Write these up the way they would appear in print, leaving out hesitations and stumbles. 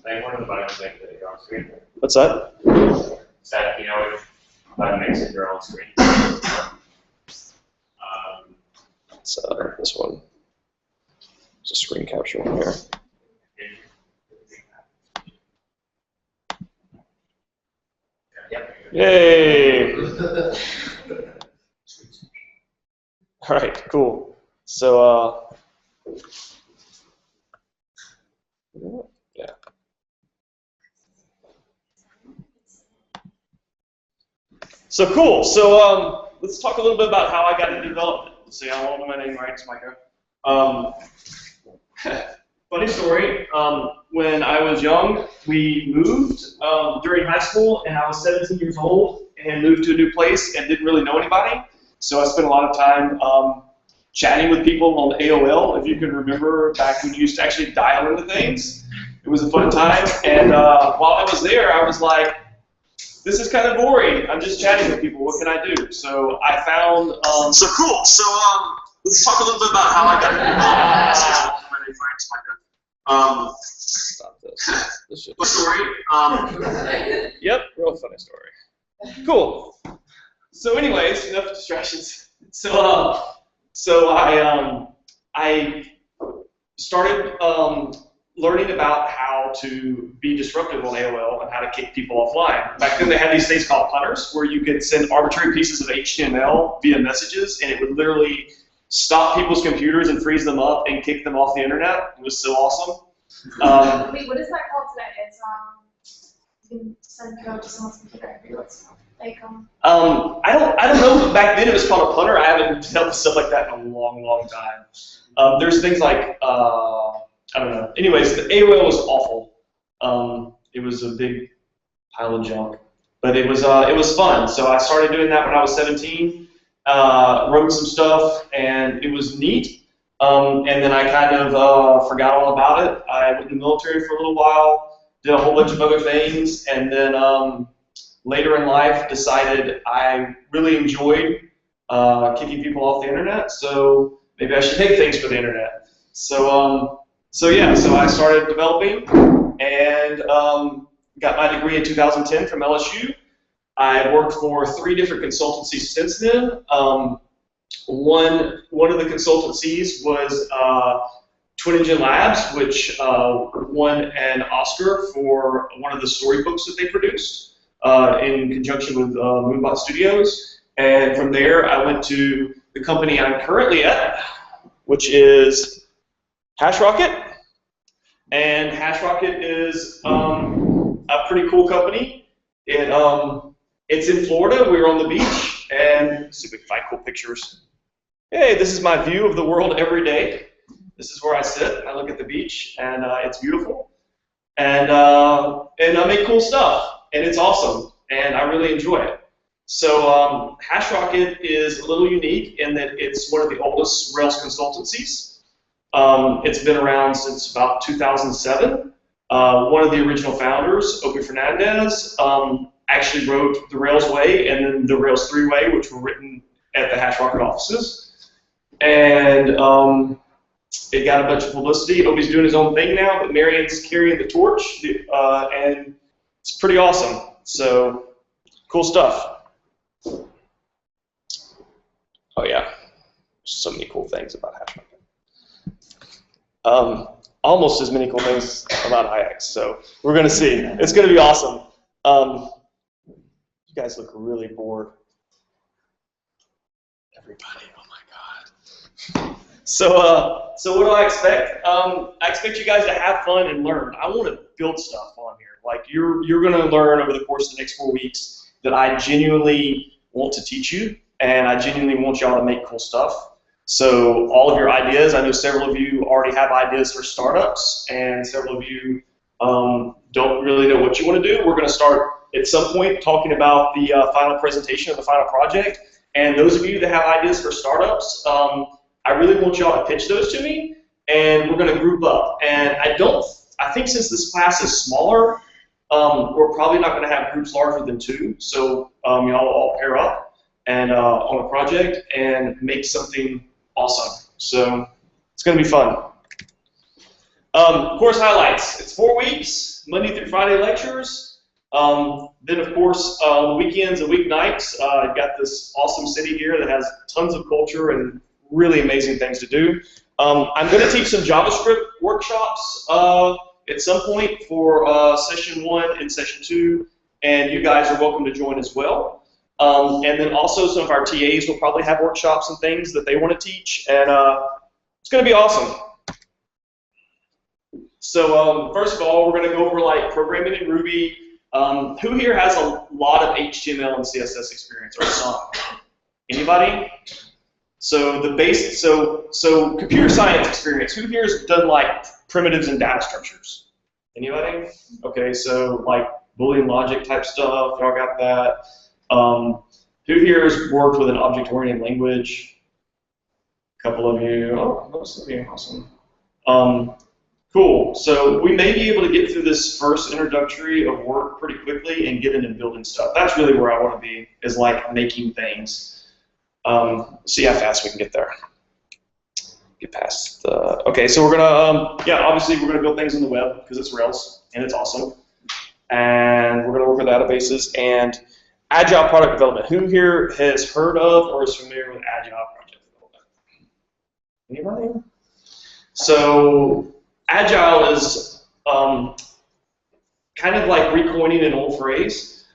Saying one of the buttons that you're on screen. What's that? That, you know, which button makes it your own screen. It's this one. There's a screen capture one here. Yay! All right, cool. So, yeah. So cool. So let's talk a little bit about how I got into development. See, I won't know my name right, it's Micah. Funny story. When I was young, we moved during high school, and I was 17 years old and moved to a new place and didn't really know anybody. So I spent a lot of time chatting with people on AOL, if you can remember back when you used to actually dial into things. It was a fun time, and while I was there, I was like, this is kind of boring. I'm just chatting with people. What can I do? So I found. So cool. So let's talk a little bit about how I got into development. Stop this. This should. Story. Yep, real funny story. Cool. So, anyways, enough distractions. So, I started learning about how to be disruptive on AOL and how to kick people offline. Back then they had these things called punters where you could send arbitrary pieces of HTML via messages and it would literally stop people's computers and freeze them up and kick them off the internet. It was so awesome. Wait, what is that called today? It's you can send code to someone's computer. Like I don't know, but back then it was called a punter. I haven't dealt with stuff like that in a long, long time. There's things like I don't know. Anyways, the AOL was awful. It was a big pile of junk, but it was fun. So I started doing that when I was 17. Wrote some stuff, and it was neat. And then I kind of forgot all about it. I went in the military for a little while, did a whole bunch of other things, and then later in life decided I really enjoyed kicking people off the internet. So maybe I should make things for the internet. So yeah, so I started developing and got my degree in 2010 from LSU. I worked for 3 different consultancies since then. One of the consultancies was Twin Engine Labs, which won an Oscar for one of the storybooks that they produced in conjunction with Moonbot Studios. And from there, I went to the company I'm currently at, which is HashRocket. And HashRocket is a pretty cool company. It's in Florida. We're on the beach, and let's see if we can find cool pictures. Hey, this is my view of the world every day. This is where I sit. I look at the beach, and it's beautiful. And I make cool stuff, and it's awesome, and I really enjoy it. So HashRocket is a little unique in that it's one of the oldest Rails consultancies. It's been around since about 2007. One of the original founders, Opie Fernandez, actually wrote the Rails Way and then the Rails 3 Way, which were written at the HashRocket offices. And it got a bunch of publicity. Opie's doing his own thing now, but Marian's carrying the torch, and it's pretty awesome. So, cool stuff. Oh yeah, so many cool things about HashRocket. Almost as many cool things about iX, so we're going to see. It's going to be awesome. You guys look really bored. Everybody, oh my God. So what do I expect? I expect you guys to have fun and learn. I want to build stuff on here. Like you're going to learn over the course of the next 4 weeks that I genuinely want to teach you, and I genuinely want y'all to make cool stuff. So all of your ideas, I know several of you already have ideas for startups, and several of you don't really know what you want to do. We're going to start at some point talking about the final presentation of the final project. And those of you that have ideas for startups, I really want y'all to pitch those to me, and we're going to group up. And I think since this class is smaller, we're probably not going to have groups larger than 2. So y'all all pair up and on a project and make something awesome. So it's going to be fun. Course highlights. It's 4 weeks, Monday through Friday lectures. Then, of course, weekends and weeknights, I've got this awesome city here that has tons of culture and really amazing things to do. I'm going to teach some JavaScript workshops at some point for session 1 and session 2, and you guys are welcome to join as well. And then also some of our TAs will probably have workshops and things that they want to teach, and it's going to be awesome. So first of all, we're going to go over like programming in Ruby. Who here has a lot of HTML and CSS experience, or some? Anybody? So the basic, so computer science experience. Who here has done like primitives and data structures? Anybody? Okay, so like Boolean logic type stuff. Y'all got that? Who here has worked with an object-oriented language? A couple of you. Oh, most of you. Awesome. Cool. So we may be able to get through this first introductory of work pretty quickly and get into building stuff. That's really where I want to be, is like making things. See how fast we can get there. Get past the. Okay, so we're gonna yeah, obviously we're gonna build things on the web because it's Rails and it's awesome, and we're gonna work with databases and Agile product development. Who here has heard of or is familiar with Agile project development? Anybody? So Agile is kind of like recoining an old phrase.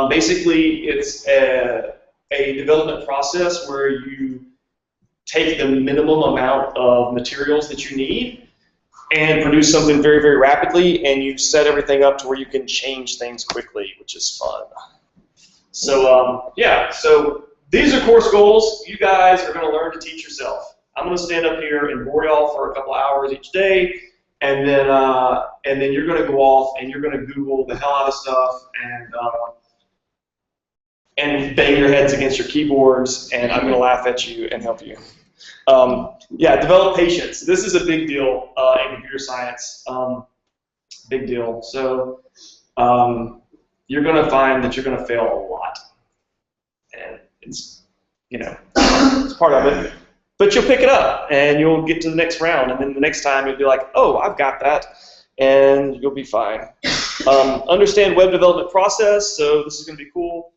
Basically, it's a development process where you take the minimum amount of materials that you need and produce something very, very rapidly, and you set everything up to where you can change things quickly, which is fun. So yeah, so these are course goals. You guys are going to learn to teach yourself. I'm going to stand up here and bore y'all for a couple hours each day, and then you're going to go off and you're going to Google the hell out of stuff and bang your heads against your keyboards, and I'm going to laugh at you and help you. Yeah, develop patience. This is a big deal in computer science. Big deal. So you're going to find that you're going to fail a lot, and it's, you know, it's part of it. But you'll pick it up, and you'll get to the next round, and then the next time you'll be like, oh, I've got that, and you'll be fine. Understand web development process, so this is going to be cool.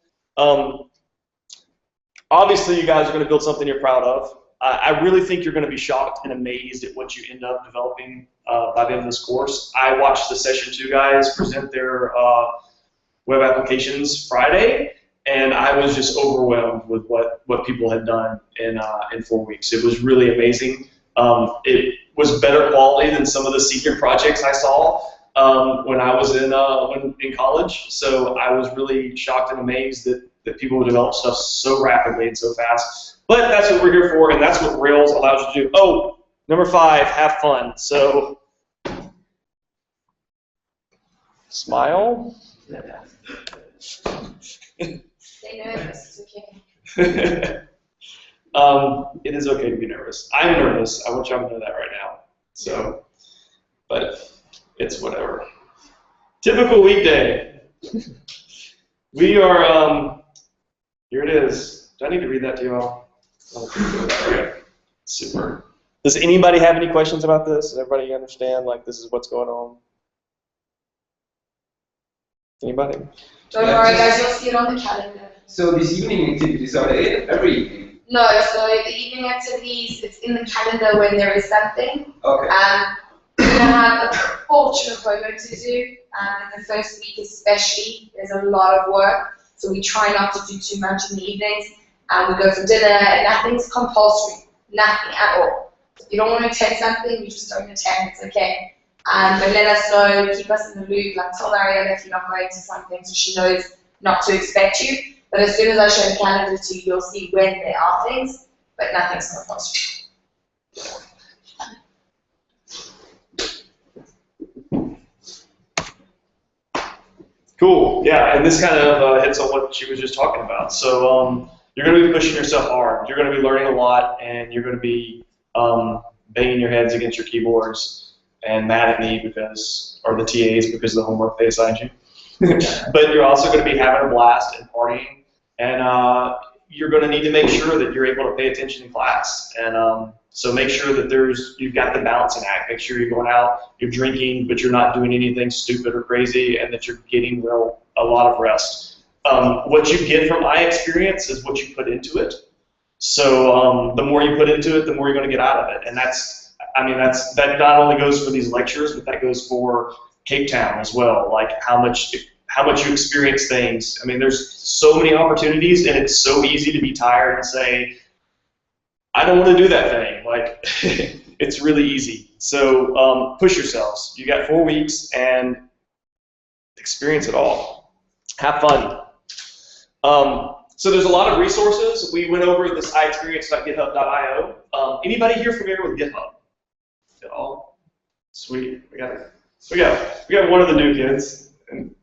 Obviously, you guys are going to build something you're proud of. I really think you're going to be shocked and amazed at what you end up developing by the end of this course. I watched the session 2 guys present their web applications Friday, and I was just overwhelmed with what people had done in 4 weeks. It was really amazing. It was better quality than some of the senior projects I saw when I was in college. So I was really shocked and amazed that people would develop stuff so rapidly and so fast. But that's what we're here for, and that's what Rails allows you to do. Oh, number 5, have fun. So smile. Stay nervous, it's okay. It is okay to be nervous. I'm nervous. I want y'all to know that right now. So, but it's whatever. Typical weekday. We are, here it is. Do I need to read that to y'all? Okay. Super. Does anybody have any questions about this? Does everybody understand, like, this is what's going on? Anybody? Don't worry, guys, you'll see it on the calendar. So these evening activities, are they every evening? No, so the evening activities, it's in the calendar when there is something. Okay. We're going to have a portion of homework to do. In the first week especially, there's a lot of work, so we try not to do too much in the evenings. We go for dinner, and nothing's compulsory, nothing at all. If you don't want to attend something, you just don't attend, it's okay. But let us know, keep us in the loop, like tell Mariella if you're not going to something so she knows not to expect you. But as soon as I show the calendar to you, you'll see when there are things, but nothing's compulsory. Cool, yeah, and this kind of hits on what she was just talking about. So you're going to be pushing yourself hard. You're going to be learning a lot, and you're going to be banging your heads against your keyboards and mad at me because, or the TAs because of the homework they assigned you. But you're also going to be having a blast and partying, and you're going to need to make sure that you're able to pay attention in class. And So make sure that you've got the balancing act. Make sure you're going out, you're drinking, but you're not doing anything stupid or crazy, and that you're getting a lot of rest. What you get from iXperience is what you put into it. So the more you put into it, the more you're going to get out of it. And that not only goes for these lectures, but that goes for Cape Town as well. Like how much you experience things. I mean, there's so many opportunities, and it's so easy to be tired and say, I don't want to do that thing. Like, it's really easy. So push yourselves. You got 4 weeks and experience it all. Have fun. So there's a lot of resources. We went over this iXperience.github.io. Anybody here familiar with GitHub? At all? Sweet. We got one of the new kids, and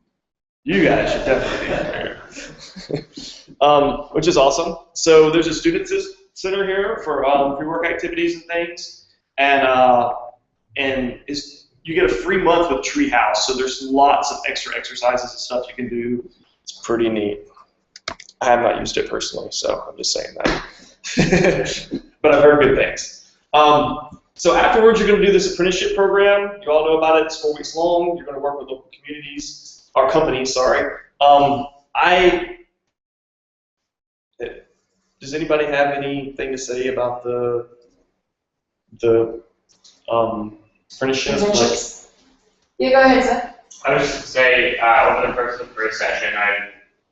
you guys should definitely be there. Which is awesome. So there's a student center here for pre-work activities and things, and you get a free month with Treehouse. So there's lots of extra exercises and stuff you can do. It's pretty neat. I have not used it personally, so I'm just saying that. But I've heard good things. So afterwards, you're going to do this apprenticeship program. You all know about it. It's 4 weeks long. You're going to work with local communities, or companies, sorry. Does anybody have anything to say about the apprenticeship? Yeah, go ahead, sir. I was just to say, over the course of the first session, I had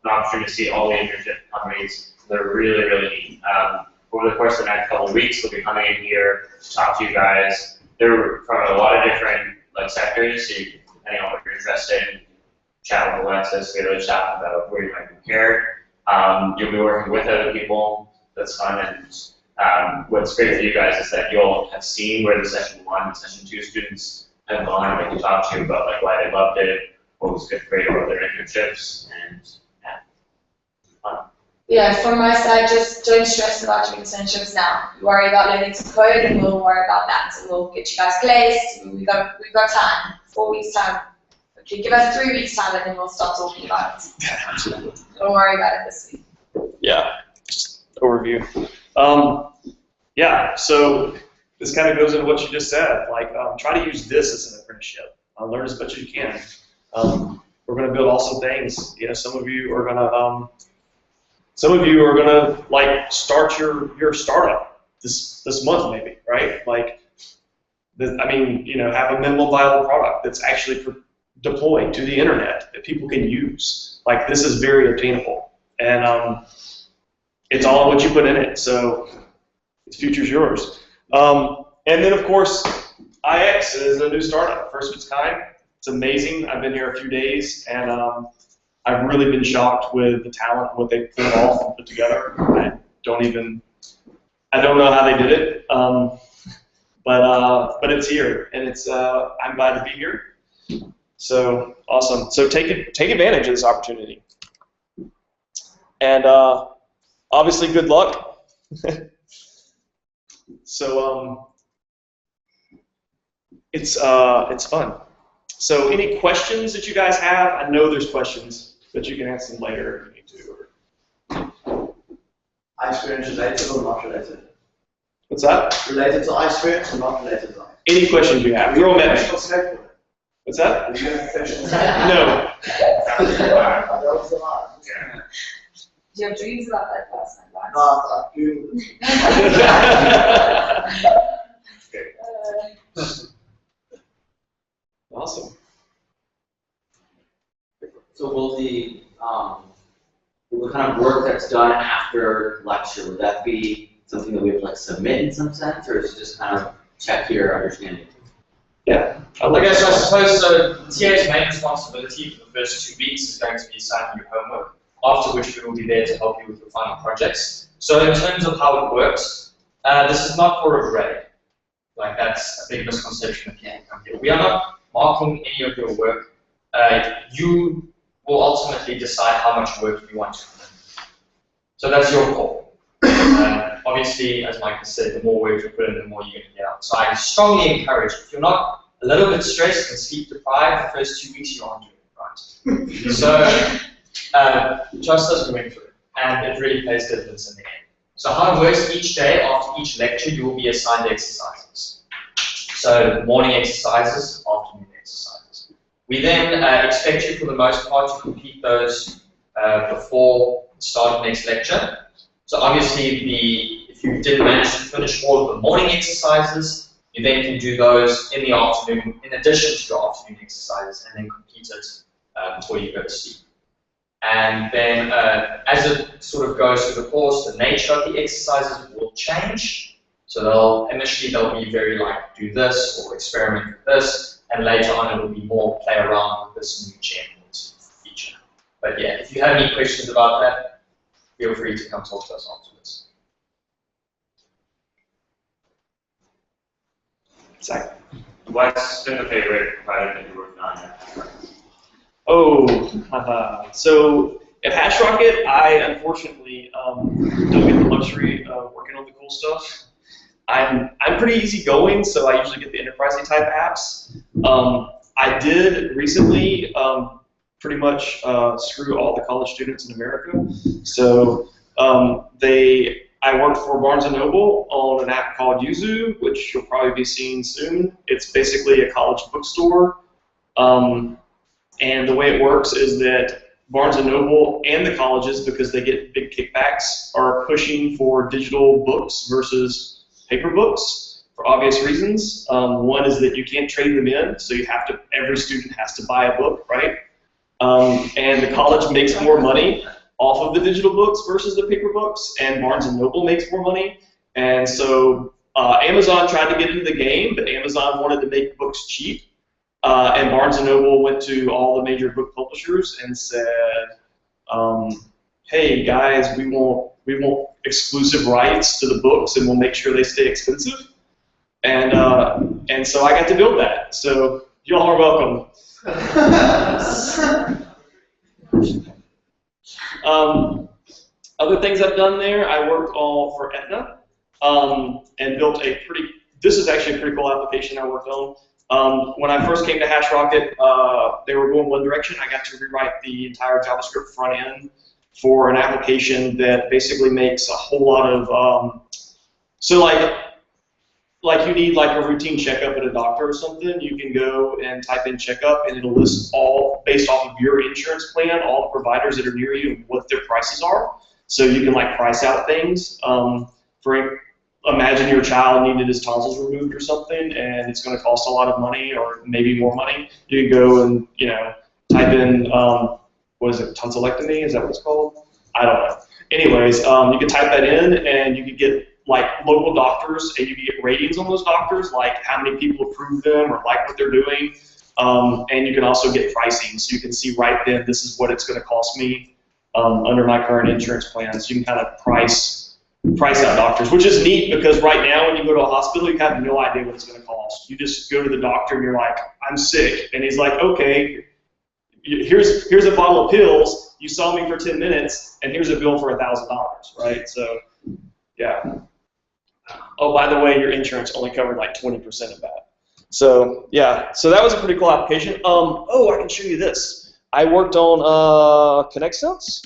an opportunity to see all the internship companies. They're really, really neat. Over the course of the next couple of weeks, we'll be coming in here to talk to you guys. They're from a lot of different sectors, so depending on what you're interested in, chat with Alexis, get other stuff about where you might be paired. You'll be working with other people. That's fun. And what's great for you guys is that you'll have seen where the session 1 and session 2 students have gone. We can talk to you about why they loved it, what was great about their internships, and fun. Yeah, from my side, just don't stress about your internships now. You worry about learning to code, and we'll worry about that. So we'll get you guys placed. We've got time. 4 weeks time. Okay, give us 3 weeks time, and then we'll start talking about it. Absolutely. Don't worry about it this week. Yeah, just overview. Yeah, so this kind of goes into what you just said. Try to use this as an apprenticeship. Learn as much as you can. We're going to build awesome things. Some of you are going to start your startup this month maybe, right? Have a minimum viable product that's actually deployed to the internet that people can use. This is very obtainable, and it's all what you put in it. So the future's yours. And then of course, iX is a new startup, first of its kind. It's amazing. I've been here a few days, and I've really been shocked with the talent, what they pulled off and put together. I don't know how they did it, but it's here, and I'm glad to be here. So awesome. So take advantage of this opportunity, and obviously good luck. So it's fun. So any questions that you guys have? I know there's questions, but you can ask them later if you need to. iXperience related or not related? What's that? Related to iXperience or not related to iXperience? Any questions you have? Throw them at me. What's that? Are you going to professional No. That was a lot. Yeah. Do you have dreams about that last night, right? No, I do. Awesome. So will the kind of work that's done after lecture, would that be something that we have to submit in some sense, or is it just kind of check your understanding? Yeah. I suppose the TA's main responsibility for the first 2 weeks is going to be assigning you homework, after which we will be there to help you with your final projects. So in terms of how it works, this is not for a grade. That's a big misconception of people come here. We are not marking any of your work. You will ultimately decide how much work you want to put in. So that's your call. Obviously, as Mike has said, the more work you put in, the more you're going to get out. So I strongly encourage, if you're not a little bit stressed and sleep deprived, the first 2 weeks you aren't doing it right. So trust us, we went through it, and it really pays dividends in the end. So how it works, each day after each lecture, you will be assigned exercises. So morning exercises, afternoon exercises. We then expect you, for the most part, to complete those before the start of the next lecture. So obviously, if you didn't manage to finish all of the morning exercises, you then can do those in the afternoon, in addition to your afternoon exercises, and then complete it before you go to sleep. And then as it sort of goes through the course, the nature of the exercises will change. So initially they'll be very like, do this or experiment with this, and later on it will be more play around with this new checkpoint feature. But yeah, if you have any questions about that, feel free to come talk to us afterwards. Zach. What's been the favorite project that you're working on now? Oh, so at HashRocket, I unfortunately don't get the luxury of working on the cool stuff. I'm pretty easygoing, so I usually get the enterprise-y type apps. I did recently pretty much screw all the college students in America. So I worked for Barnes & Noble on an app called Yuzu, which you'll probably be seeing soon. It's basically a college bookstore. And the way it works is that Barnes & Noble and the colleges, because they get big kickbacks, are pushing for digital books versus paper books for obvious reasons. One is that you can't trade them in, so every student has to buy a book, right? And the college makes more money off of the digital books versus the paper books, and Barnes & Noble makes more money. And so Amazon tried to get into the game, but Amazon wanted to make books cheap. And Barnes & Noble went to all the major book publishers and said, hey guys, we want exclusive rights to the books, and we'll make sure they stay expensive. And so I got to build that. So y'all are welcome. Other things I've done there, I worked all for Aetna and built this is actually a pretty cool application I worked on. When I first came to HashRocket, they were going one direction. I got to rewrite the entire JavaScript front end for an application that basically makes a whole lot of, so like you need like a routine checkup at a doctor or something, you can go and type in checkup and it'll list all, based off of your insurance plan, all the providers that are near you and what their prices are. So you can like price out things. Imagine your child needed his tonsils removed or something, and it's going to cost a lot of money or maybe more money. You can go and type in what is it, tonsillectomy? Is that what it's called? I don't know. Anyways, you can type that in, and you can get like local doctors, and you can get ratings on those doctors, like how many people approve them or like what they're doing. And you can also get pricing, so you can see right then this is what it's going to cost me under my current insurance plan. So you can kind of price out doctors, which is neat because right now when you go to a hospital, you have no idea what it's going to cost. You just go to the doctor and you're like, I'm sick, and he's like, okay, here's a bottle of pills. You saw me for 10 minutes, and here's a bill for $1,000, right? So, yeah. Oh, by the way, your insurance only covered like 20% of that. So, yeah. So that was a pretty cool application. Oh, I can show you this. I worked on ConnectSense.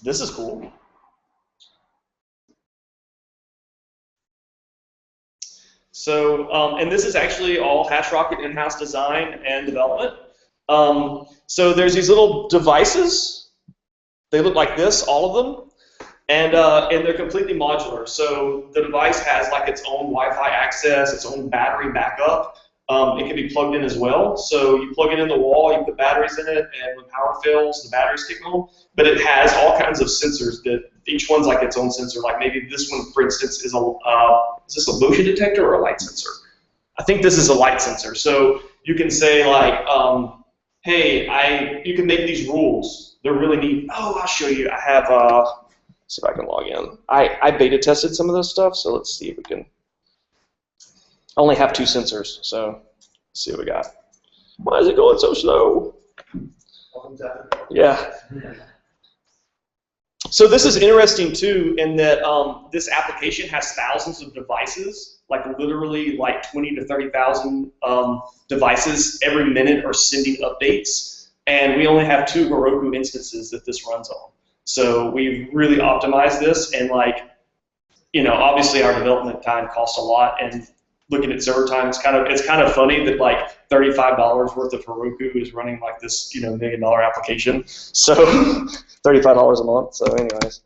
This is cool. So, and this is actually all HashRocket in-house design and development. So there's these little devices. They look like this, all of them, and they're completely modular. So the device has like its own Wi-Fi access, its own battery backup. It can be plugged in as well. So you plug it in the wall, you put batteries in it, and when power fails, the batteries kick on. But it has all kinds of sensors that each one's like its own sensor. Like maybe this one, for instance, is this a motion detector or a light sensor? I think this is a light sensor. So you can say like, hey, you can make these rules. They're really neat. Oh, I'll show you. I have, let's see if I can log in. I beta tested some of this stuff, so let's see if we can. I only have 2 sensors, so let's see what we got. Why is it going so slow? Yeah. So this is interesting too, in that this application has thousands of devices, like literally like 20 to 30,000 devices every minute are sending updates. and we only have 2 Heroku instances that this runs on. So we've really optimized this, and like, you know, obviously our development time costs a lot, and looking at server time, it's kind of funny that like $35 worth of Heroku is running like this, you know, $1 million application. So $35 a month. So anyways,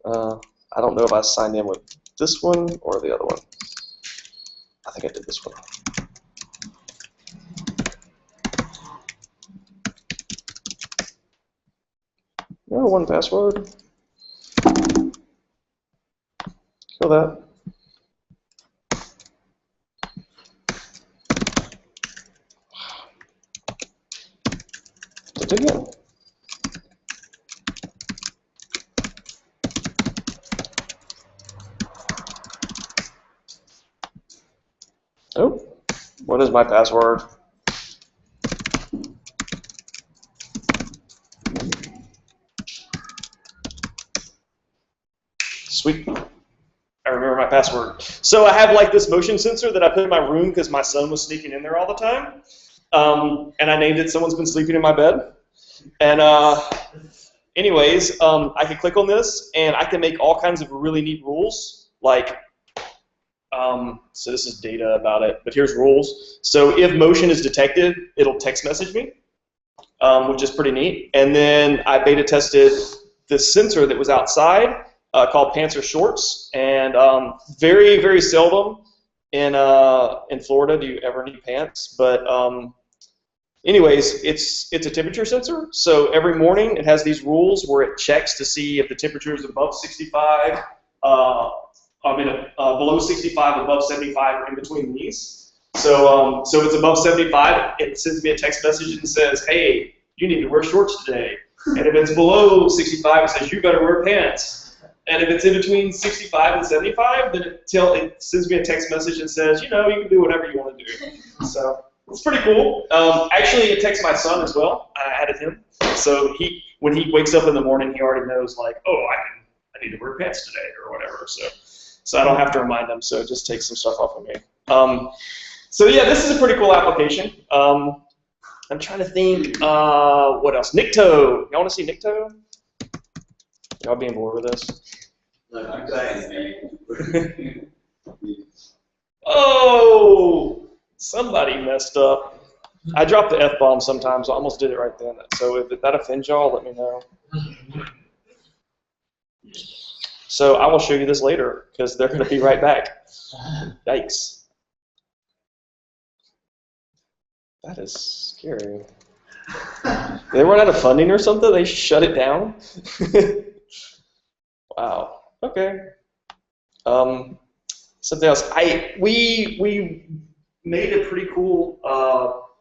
I don't know if I signed in with this one or the other one. I think I did this one. No, one password. Kill that. Do it again. Oh, what is my password? Sweet. I remember my password. So I have like this motion sensor that I put in my room because my son was sneaking in there all the time. And I named it "Someone's Been Sleeping in My Bed." And anyways, I can click on this and I can make all kinds of really neat rules. Like, so this is data about it, but here's rules. So if motion is detected, it'll text message me, which is pretty neat. And then I beta tested this sensor that was outside called Pants or Shorts. And very, very seldom in Florida do you ever need pants. But anyways, it's a temperature sensor. So every morning it has these rules where it checks to see if the temperature is above 65, below 65, above 75, or in between these. So if it's above 75, it sends me a text message and says, hey, you need to wear shorts today. And if it's below 65, it says, you better wear pants. And if it's in between 65 and 75, then it sends me a text message and says, you know, you can do whatever you want to do. So it's pretty cool. Actually, it texts my son as well. I added him. So when he wakes up in the morning, he already knows, like, oh, I need to wear pants today or whatever. So I don't have to remind him. So it just takes some stuff off of me. So yeah, this is a pretty cool application. I'm trying to think what else. Nikto. Y'all want to see Nikto? Y'all being bored with this? Oh, somebody messed up. I drop the F-bomb sometimes. I almost did it right then. So if that offends y'all, let me know. So I will show you this later because they're going to be right back. Yikes. That is scary. They run out of funding or something? They shut it down? Wow. Okay. Something else. We made a pretty cool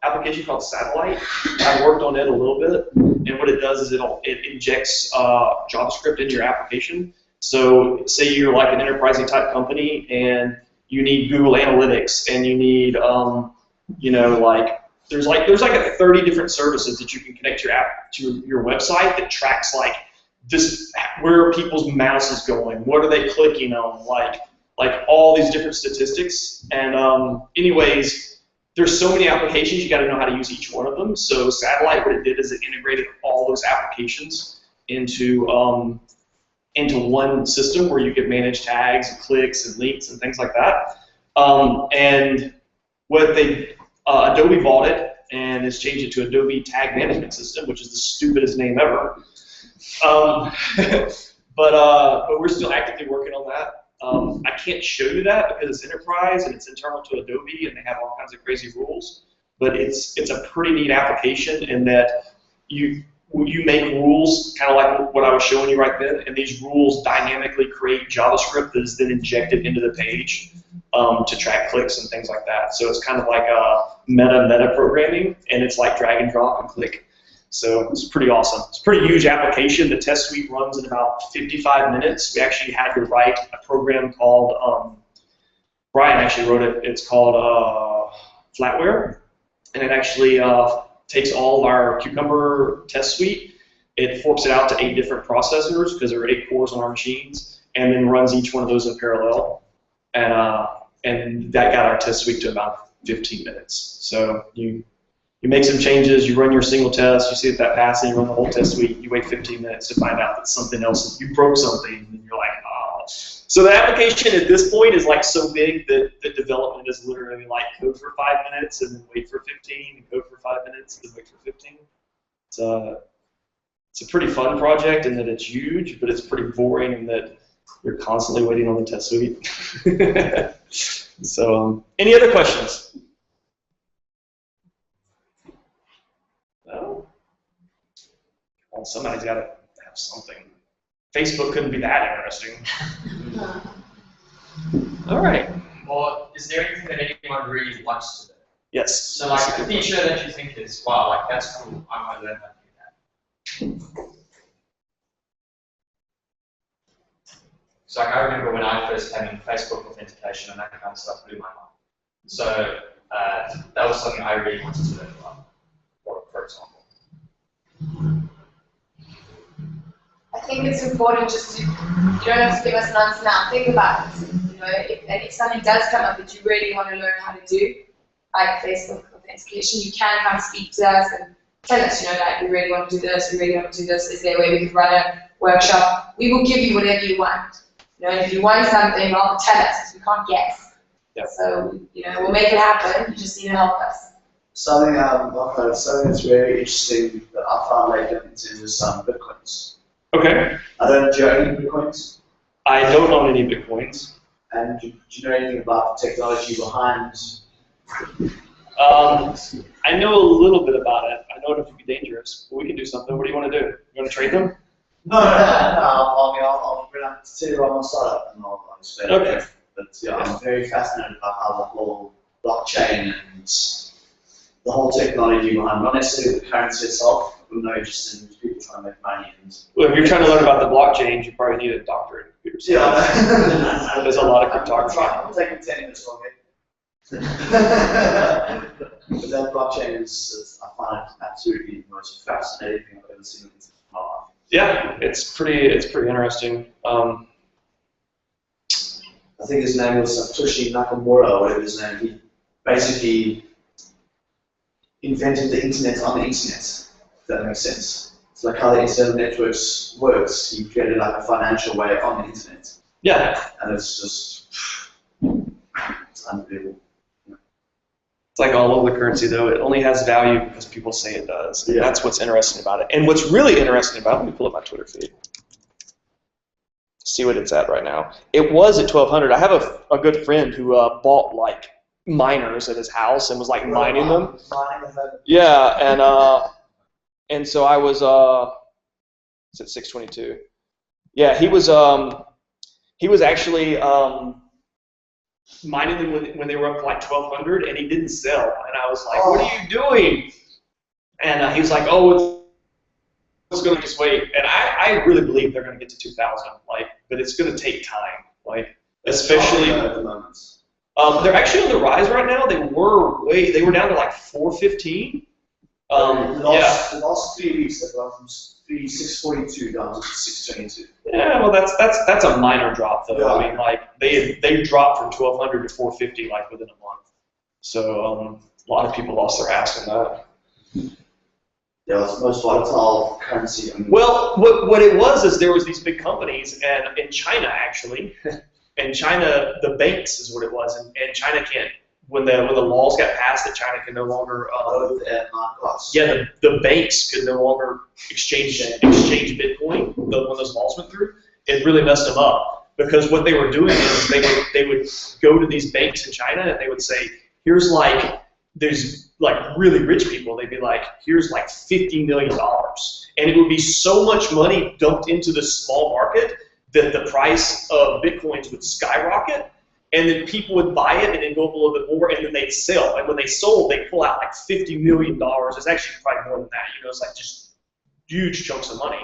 application called Satellite. I worked on it a little bit, and what it does is it injects JavaScript into your application. So say you're like an enterprising type company, and you need Google Analytics, and you need you know, like there's like a 30 different services that you can connect your app to your website that tracks like this, where people's mouse is going, what are they clicking on, like all these different statistics. And anyways, there's so many applications, you got to know how to use each one of them. So Satellite, what it did is it integrated all those applications into one system where you could manage tags and clicks and links and things like that. And what Adobe bought it and has changed it to Adobe Tag Management System, which is the stupidest name ever. But we're still actively working on that. I can't show you that because it's enterprise and it's internal to Adobe and they have all kinds of crazy rules. But it's a pretty neat application in that you make rules, kind of like what I was showing you right then, and these rules dynamically create JavaScript that is then injected into the page to track clicks and things like that. So it's kind of like a meta programming, and it's like drag and drop and click. So it's pretty awesome. It's a pretty huge application. The test suite runs in about 55 minutes. We actually had to write a program called, Brian actually wrote it. It's called Flatware, and it actually takes all of our Cucumber test suite, it forks it out to 8 different processors because there are 8 cores on our machines, and then runs each one of those in parallel. And that got our test suite to about 15 minutes. So You make some changes, you run your single test, you see if that passes, you run the whole test suite, you wait 15 minutes to find out that something else, you broke something, and you're like, oh. So the application at this point is like so big that the development is literally like code for 5 minutes and then wait for 15, and code for 5 minutes and then wait for 15. It's a pretty fun project in that it's huge, but it's pretty boring in that you're constantly waiting on the test suite. So, any other questions? No? Well, somebody's got to have something. Facebook couldn't be that interesting. All right. Or is there anything that anyone really wants to do? Yes. So like a feature that you think is, wow, like that's cool, I want to learn how to do that. So like I remember when I first came in, Facebook authentication and that kind of stuff blew my mind. So that was something I really wanted to learn about, for example. I think it's important just to, you don't have to give us an answer now, think about it. You know, if something does come up that you really want to learn how to do, like Facebook authentication, you can come speak to us and tell us, you know, like we really want to do this, we really want to do this, is there a way we could run a workshop? We will give you whatever you want. You know, if you want something, well, tell us, because we can't guess. Yep. So, you know, we'll make it happen, you just need to help us. Something something that's very interesting that I found later into is Bitcoins. Okay. I don't know, do you own any Bitcoins? I don't own any Bitcoins. And do you know anything about the technology behind? I know a little bit about it. I know it can be dangerous, but we can do something. What do you want to do? You want to trade them? No. I'll bring up to tell you about my startup and I'll explain Okay. it. But yeah, I'm very fascinated about how the whole blockchain and the whole technology behind, not necessarily the currency itself, but no, just in people trying to make money. Well, if you're trying to learn about the blockchain, you probably need a doctorate in computer science. Yeah. There's a lot of cryptography. I'm taking 10 minutes from it. But that blockchain is, I find it absolutely the most fascinating thing I've ever seen in my life. Yeah, it's pretty interesting. I think his name was Satoshi Nakamura, or whatever his name. He basically invented the internet on the internet, if that makes sense. It's like how the internet networks works. He created like a financial way on the internet. Yeah. And it's just, it's unbelievable. It's like all over the currency, though. It only has value because people say it does. And Yeah. that's what's interesting about it. And what's really interesting about it, let me pull up my Twitter feed. See what it's at right now. It was at 1,200. I have a good friend who bought like miners at his house and was like mining them. Yeah, and so I was it's at 622. Yeah, he was actually mining them when they were up to like 1,200, and he didn't sell. And I was like, "What are you doing?" And he was like, "Oh, it's going to just wait." And I really believe they're going to get to 2,000. Like, but it's going to take time. Like, especially at the moment. they're actually on the rise right now. They were down to like 415. The last 3 weeks they've gone from 642 down to 622. Yeah, well, that's a minor drop though. Yeah. I mean, like they dropped from 1,200 to 450 like within a month. So a lot of people lost their ass on that. Yeah, it's the most volatile currency. Well, what it was is there was these big companies, and in China actually, in China the banks is what it was, and China can't. When the laws got passed that China can no longer the banks could no longer exchange Bitcoin when those laws went through, it really messed them up, because what they were doing is they would go to these banks in China and they would say, here's like, there's like really rich people, they'd be like, here's like $50 million, and it would be so much money dumped into this small market that the price of Bitcoins would skyrocket. And then people would buy it and then go up a little bit more, and then they'd sell. And when they sold, they'd pull out like $50 million. It's actually probably more than that. You know, it's like just huge chunks of money.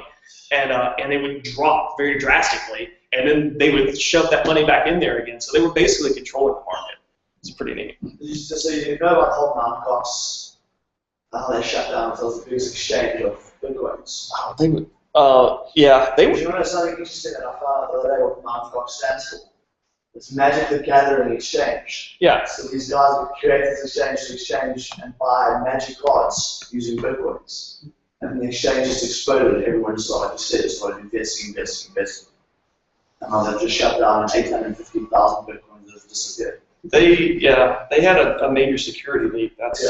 And they would drop very drastically, and then they would shove that money back in there again. So they were basically controlling the market. It's pretty neat. So you know about Hold Mt. Gox, how they shut down the biggest exchange of Bitcoins? Oh, they would. Yeah, they Do would. you want to know something interesting that I found out the other day what Mt. Gox stands for? It's Magic the Gathering Exchange. Yeah. So these guys have created this exchange to exchange and buy magic cards using bitcoins. And the exchange just exploded. Everyone started investing. And now they've just shut down, and 850,000 bitcoins have disappeared. They had a major security leak. That's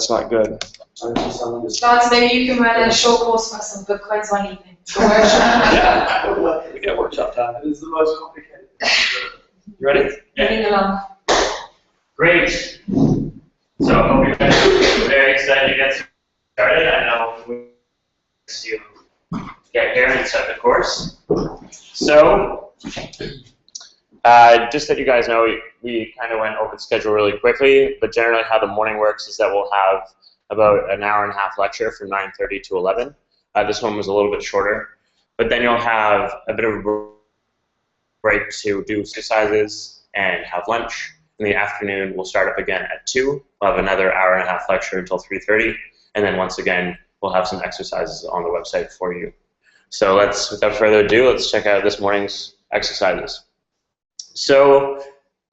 not good. Lance, maybe you can run a short course for us on bitcoins one evening. Yeah. We get workshop time. It is the most complicated. You ready? Moving along. Great. So I hope you guys are very excited to get started. I know we to get here and start the course. So, just that you guys know, we kind of went over the schedule really quickly, but generally how the morning works is that we'll have about an hour and a half lecture from 9:30 to 11. This one was a little bit shorter, but then you'll have a bit of a break to do exercises and have lunch. In the afternoon, we'll start up again at 2. We'll have another hour and a half lecture until 3:30, and then once again, we'll have some exercises on the website for you. So without further ado, let's check out this morning's exercises. So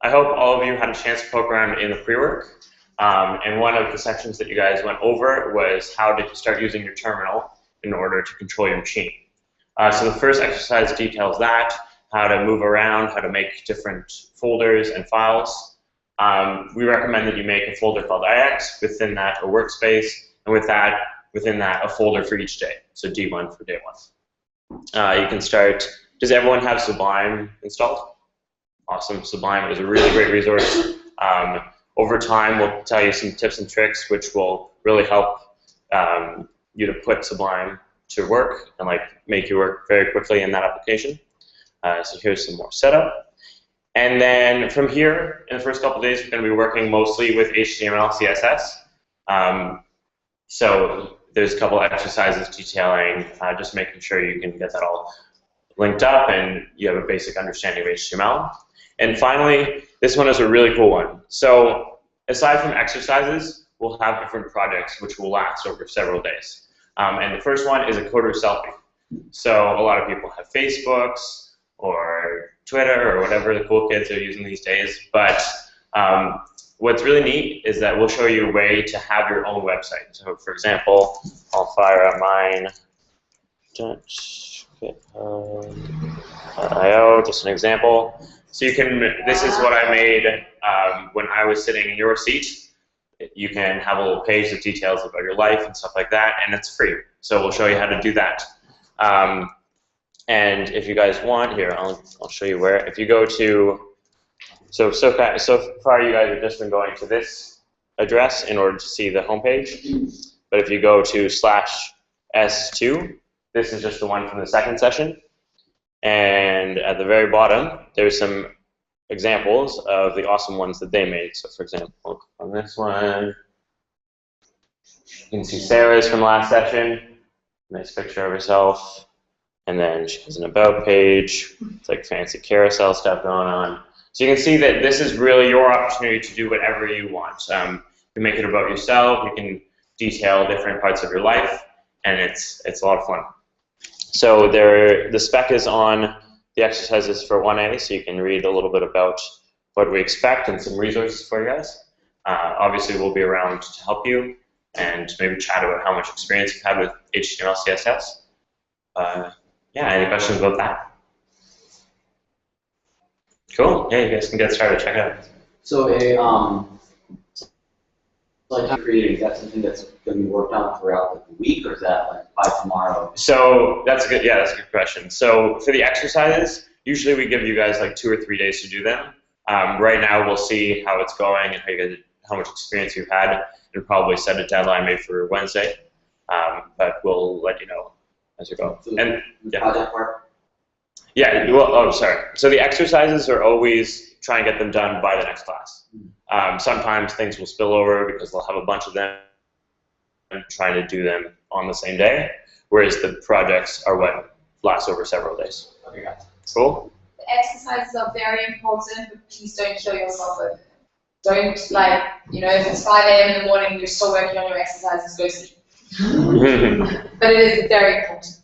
I hope all of you had a chance to poke around in the pre-work. And one of the sections that you guys went over was how to start using your terminal in order to control your machine. So the first exercise details that, how to move around, how to make different folders and files. We recommend that you make a folder called iX, within that a workspace, and within that a folder for each day. So D1 for day 1. You can start, does everyone have Sublime installed? Awesome, Sublime is a really great resource. Over time, we'll tell you some tips and tricks which will really help you to put Sublime to work and make you work very quickly in that application. So here's some more setup. And then from here, in the first couple of days, we're going to be working mostly with HTML, CSS. So there's a couple of exercises detailing just making sure you can get that all linked up and you have a basic understanding of HTML. And finally, this one is a really cool one. So aside from exercises, we'll have different projects which will last over several days. And the first one is a coder selfie. So a lot of people have Facebooks or Twitter or whatever the cool kids are using these days. But what's really neat is that we'll show you a way to have your own website. So for example, I'll fire up mine. IO, just an example. So you can, this is what I made when I was sitting in your seat. You can have a little page that details about your life and stuff like that, and it's free. So we'll show you how to do that. And if you guys want, here, I'll show you where. If you go to, so far you guys have just been going to this address in order to see the homepage. But if you go to /S2, this is just the one from the second session. And at the very bottom, there's some examples of the awesome ones that they made. So for example, on this one, you can see Sarah's from last session. Nice picture of herself. And then she has an about page. It's like fancy carousel stuff going on. So you can see that this is really your opportunity to do whatever you want. You can make it about yourself. You can detail different parts of your life. And it's a lot of fun. So the spec is on the exercises for 1A, so you can read a little bit about what we expect and some resources for you guys. Obviously, we'll be around to help you and maybe chat about how much experience you've had with HTML, CSS. Yeah, any questions about that? Cool. Yeah, you guys can get started. Check it out. So like how creating, is that something that's going to be worked on throughout the week, or is that like by tomorrow? So that's a good question. So for the exercises, usually we give you guys like 2 or 3 days to do them. Right now we'll see how it's going and how much experience you've had, and probably set a deadline maybe for Wednesday. But we'll let you know as we go. So and the project part? Yeah. Well, oh, sorry. So the exercises are always try and get them done by the next class. Sometimes things will spill over because they'll have a bunch of them and trying to do them on the same day, whereas the projects are what lasts over several days. Okay, guys. Cool? The exercises are very important, but please don't kill yourself over them. Don't, if it's 5 a.m. in the morning, you're still working on your exercises, go sleep. But it is very important.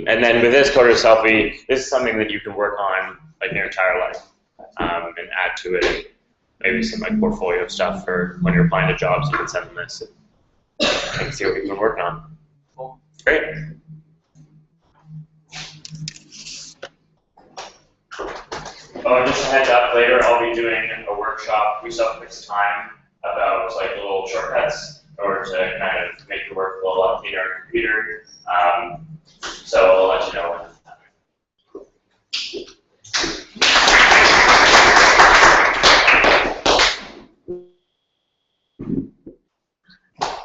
And then with this coder selfie, this is something that you can work on like their entire life, and add to it, and maybe some like portfolio stuff for when you're applying to jobs. You can send them this and see what people are working on. Great. Oh, and just a heads up, later I'll be doing a workshop. We still have fixed time about like little shortcuts in order to kind of make your workflow a lot cleaner on your computer. So I'll let you know when that's happening.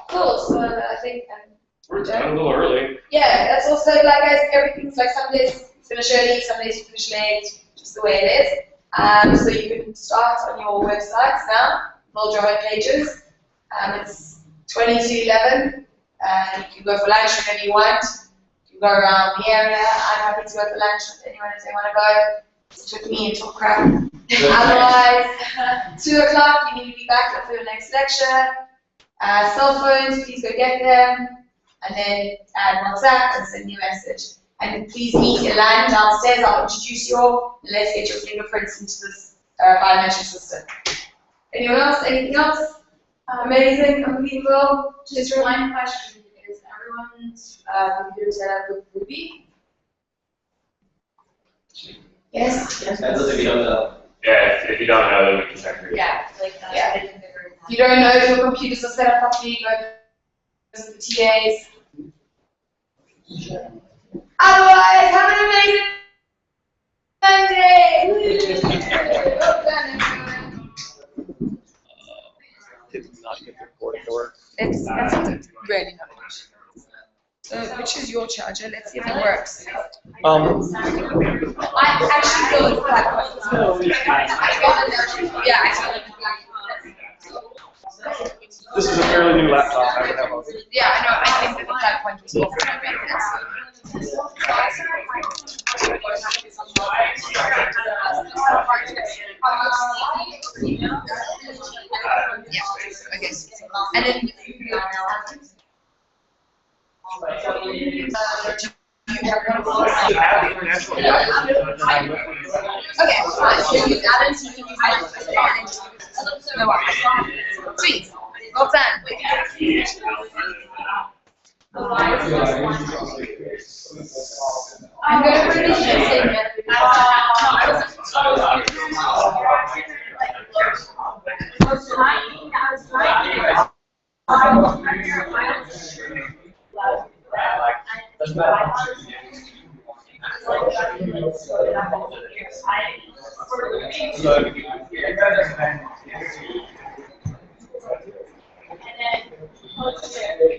Cool, so I think We're done a little early. yeah, that's also like guys, everything's like some days you finish early, some days you finish late, just the way it is. So you can start on your websites now, build your own pages. It's 20 to 11. You can go for lunch whenever you want. You can go around the area. I'm happy to go for lunch with anyone if they want to go. Sit with me and talk crap. Otherwise, 2 o'clock, you need to be back for your next lecture. Cell phones, please go get them. And then add WhatsApp and send me a message. And please meet Elan downstairs. I'll introduce you all. And let's get your fingerprints into this biometric system. Anyone else? Anything else? Amazing, unbelievable. Just one question: is everyone's computer set up with Ruby? Yes. That's if you don't know. Yeah, if you don't know, then we can check for you. Yeah, like that's Yeah. what I can figure it If you don't know if your computers are set up properly, go to the TAs. Otherwise, have an amazing Monday! Well done, everyone. Did not get the recording to work. Let's really not. So, which is your charger? Let's see if it works. I actually feel it's black. Yeah, I feel like it's black. This is a fairly new laptop. I would have a Yeah, I know. I think that the black point was more for my benefits. Yeah, okay. And then you have one of those? Okay, fine. So you use Adam, so you can use mine. No worries. Sweet. Well done. I'm going to put it in the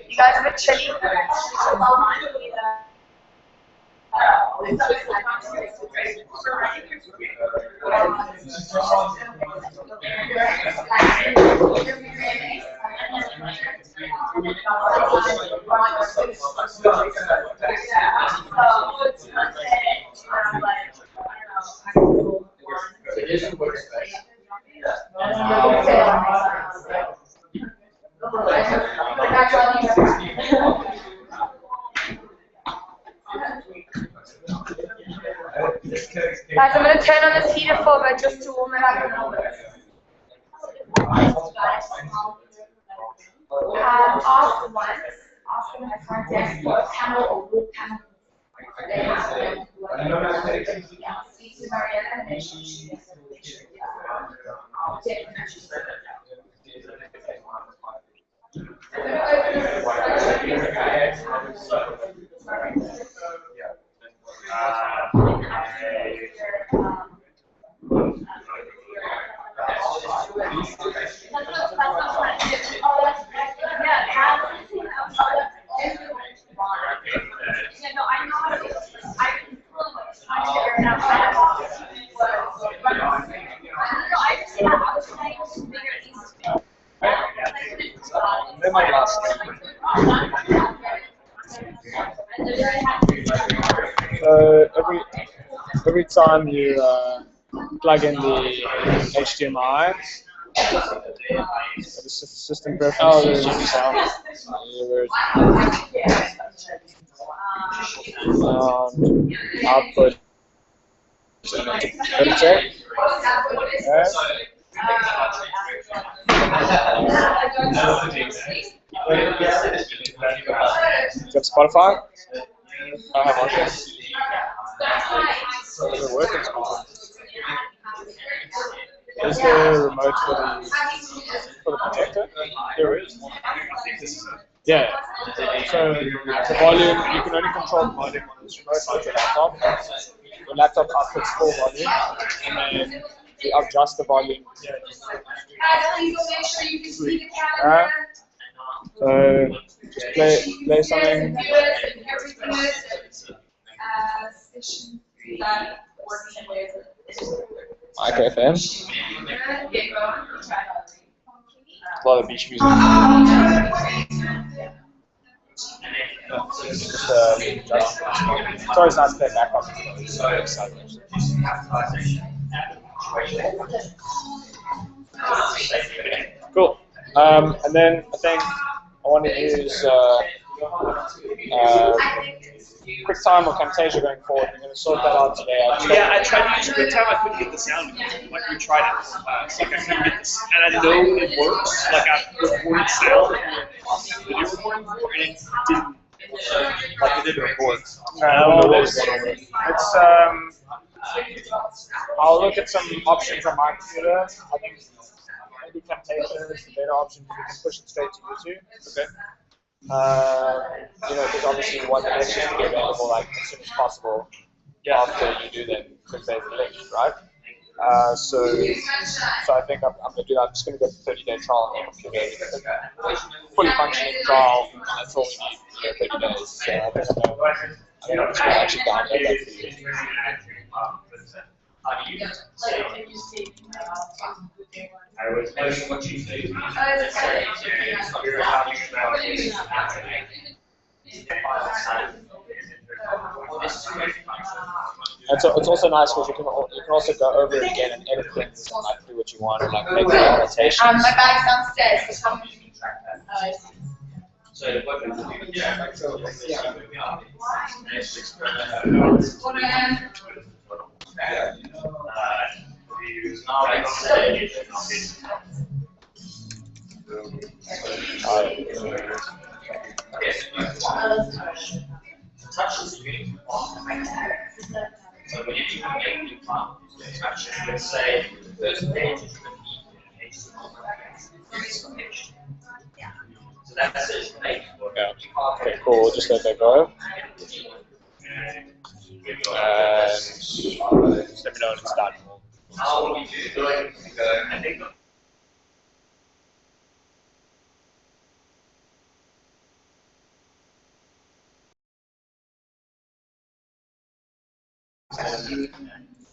You guys have a chili? Guys, I'm going to turn on this heater for a bit just to warm it up a little bit. Ask once, ask them at front desk for a panel or wood panel. They have them. Yeah, speak to Mariana and then she I'll take So every time you plug in the HDMI, the system preferences, output check. You got Spotify? I have Anchor. Does it work in Spotify? Is there a remote for the projector? There is. Yeah. So the volume, you can only control the volume on this remote on your laptop. Your laptop outputs full volume, and then you adjust the volume. So just play something. iXfm. A lot of beach music. It's always nice to play backup. So exciting. Cool. And then I think I want to use QuickTime or Camtasia going forward. I'm going to sort that out today. I tried to use QuickTime. I couldn't get the sound. Like we tried it. So like I couldn't get this, and I know it works. Like I recorded sound on video recording before, and it didn't. Like it didn't record. I don't know what was going on. It's I'll look at some options on my computer. I think maybe Camtasia is the better option because you can push it straight to YouTube. Okay. You know, because obviously you want the lectures to be available like as soon as possible after you do them because they're linked, right? So I think I'm going to do that. I'm just going to get the 30-day trial on the computer. Fully functioning trial, and that's all we need for 30 days. So I think I'm just going to actually download that for you. I was what you say. It's also nice because you can also go over it again and edit things and like do what you want and like make the annotations. My bag's downstairs. So what we do, so when you make a new file, let's say the first page is so that says page. Yeah. Okay, cool. We'll just let that go. And just let me know when it's done. How we do it, I think.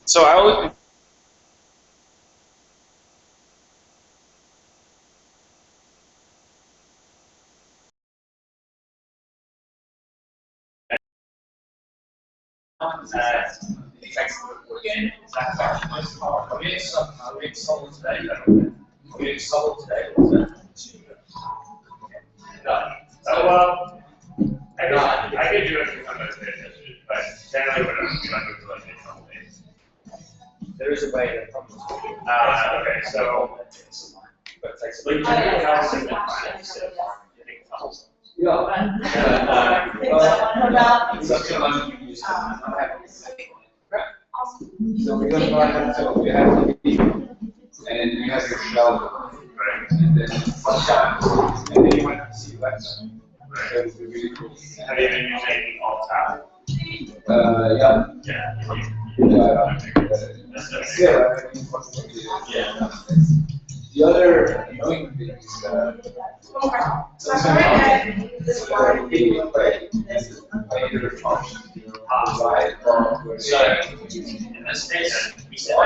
So I always. I could do it for some of the but generally what I'm doing is like a couple days. There is a way to okay, so but it's like So we're going to go ahead, so you have the and you have your shell, and then and then you want to see the website. So it's really cool. have you been using Alt-Tab? Yeah. The other annoying thing is in this case, we said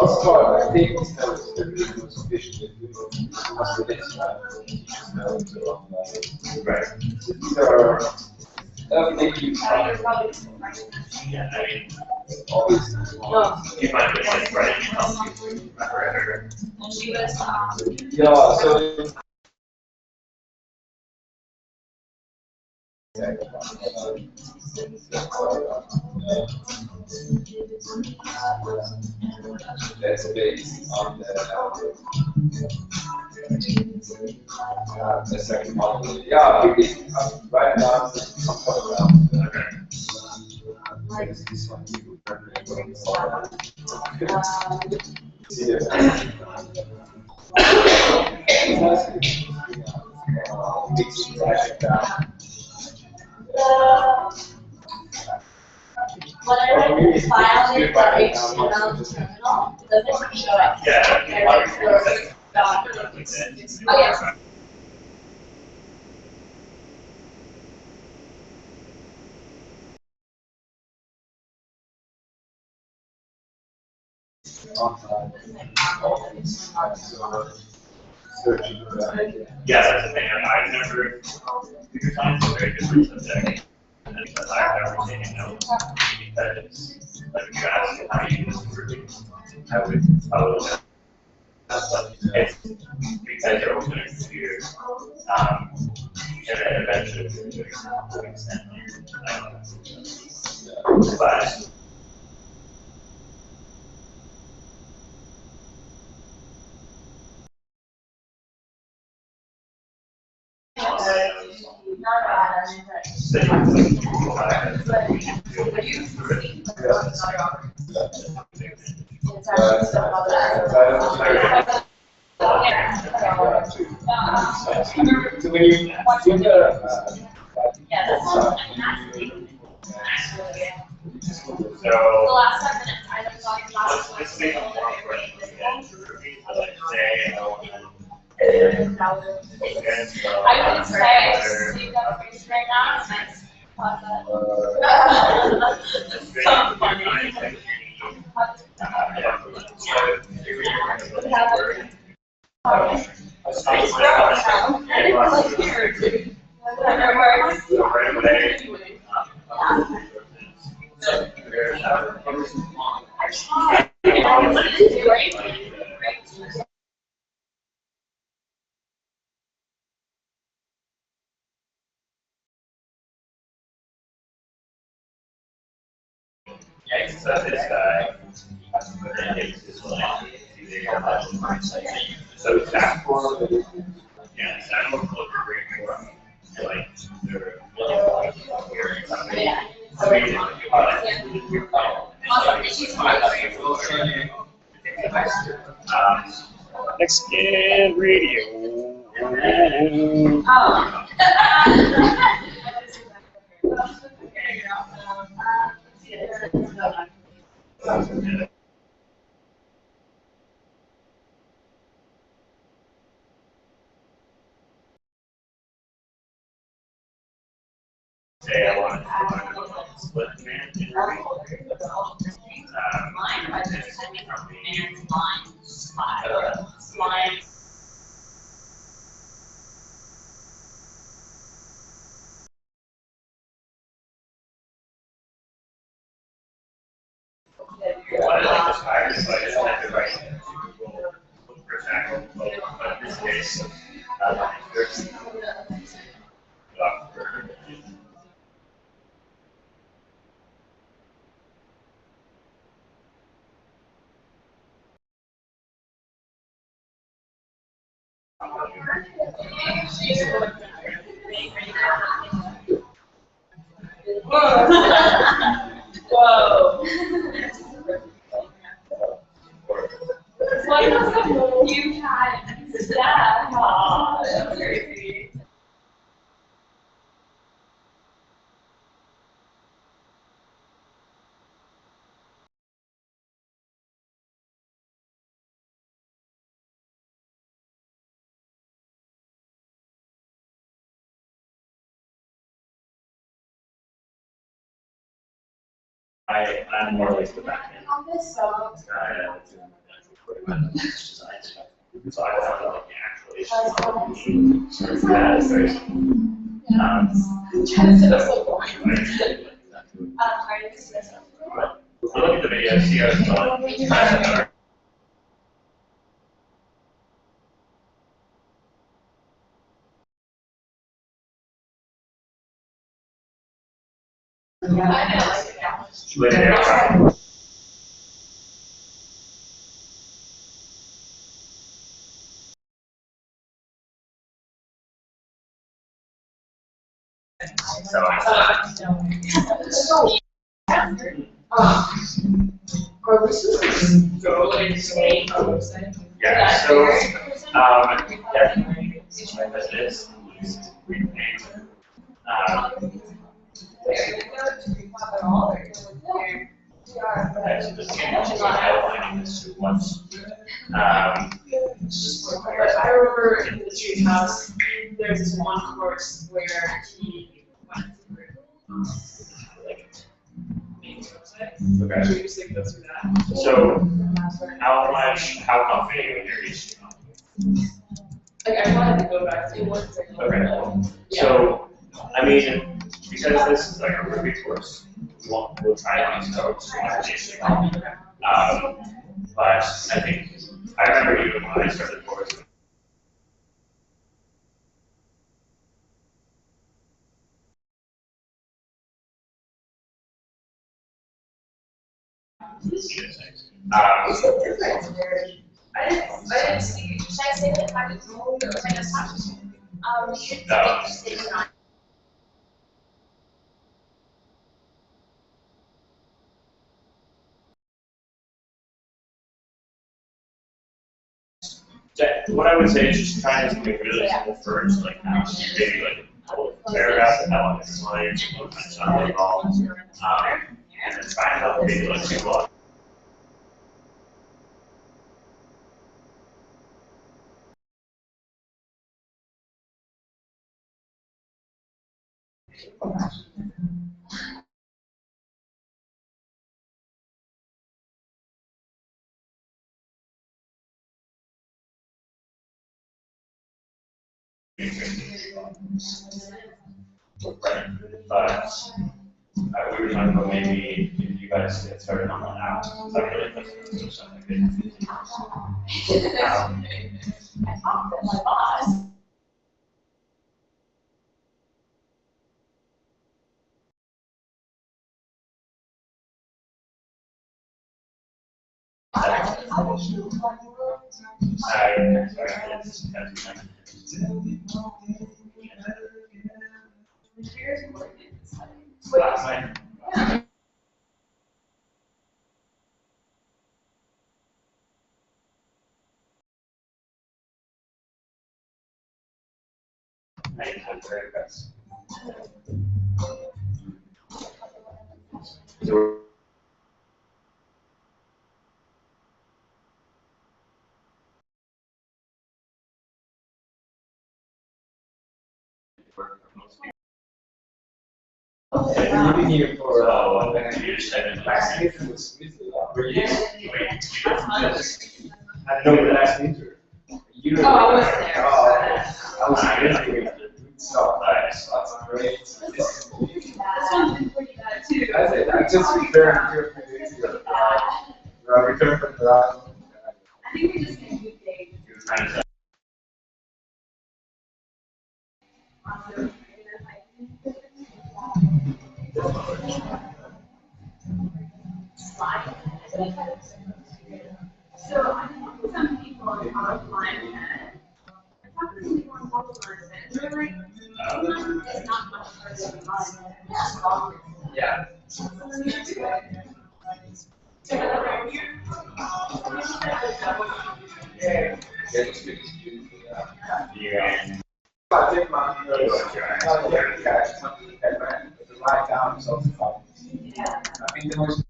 Also, I think it's not sufficient. Must be this right. These are everything. Yeah, I mean, Always. you might be like writing it. She was, Yeah, so. That's based on the second model. Yeah, right now, this one. See when I write the file in the HTML terminal, it doesn't show up. Oh, yeah. Yeah, that's the thing. I've never, computer science is a very different subject. Because I've never taken notes. Because, like, if you ask me how you use this really, I would know. It's because you're opening a computer, and then eventually you're doing something to an extent. But So when you do The last 5 minutes, I was talking about. let's make a more question again. Like, say, I want to. I would say I just see that face right now, and that's so funny. Yeah, so this guy, so it's that form, yeah, it's that form of great form, like, they're really something. Next in radio. Say I want to split command interface. I like this higher, so I just have to write it. Look for example, but in this case, there's Whoa. You had, yeah, that's crazy. I'm more like the back end guy. Design stuff. So I don't know like the actual issues. So that is very so look at the video, see how it's done. Yeah, so definitely as it is. Actually, this is outlining this too much. I remember in the history house, there's this one course where he went through Okay. Should we just like go through that? So, how confident are you in your history? Like I wanted to go back to one thing. Okay. So, I mean, because this is like a Ruby course, we'll try on these notes. But I think, I remember even when I started the course. What's the difference? I didn't see. Should I say that I was more than a What I would say is just try to make really simple first, like maybe like a whole paragraph that how it's explained, what kind of stuff involved, and then try to maybe like two blocks. But we were talking about maybe if you guys get started on that app, like really customers or something like that. I talked to my boss. So You've been here for you just said it last last name. meeting was were you? No, the last meeting. You Oh, I wasn't there. Oh, I was here. So that's great. This one's been pretty bad too. That's it. I just returned here a few days ago. I returned from Toronto. I think we just need good days. So I talked to some people on online and I talked to some people on online and they're like, it's not much further than mine. It's longer. Yeah. Yeah. I think my the right down is also fine. I think the most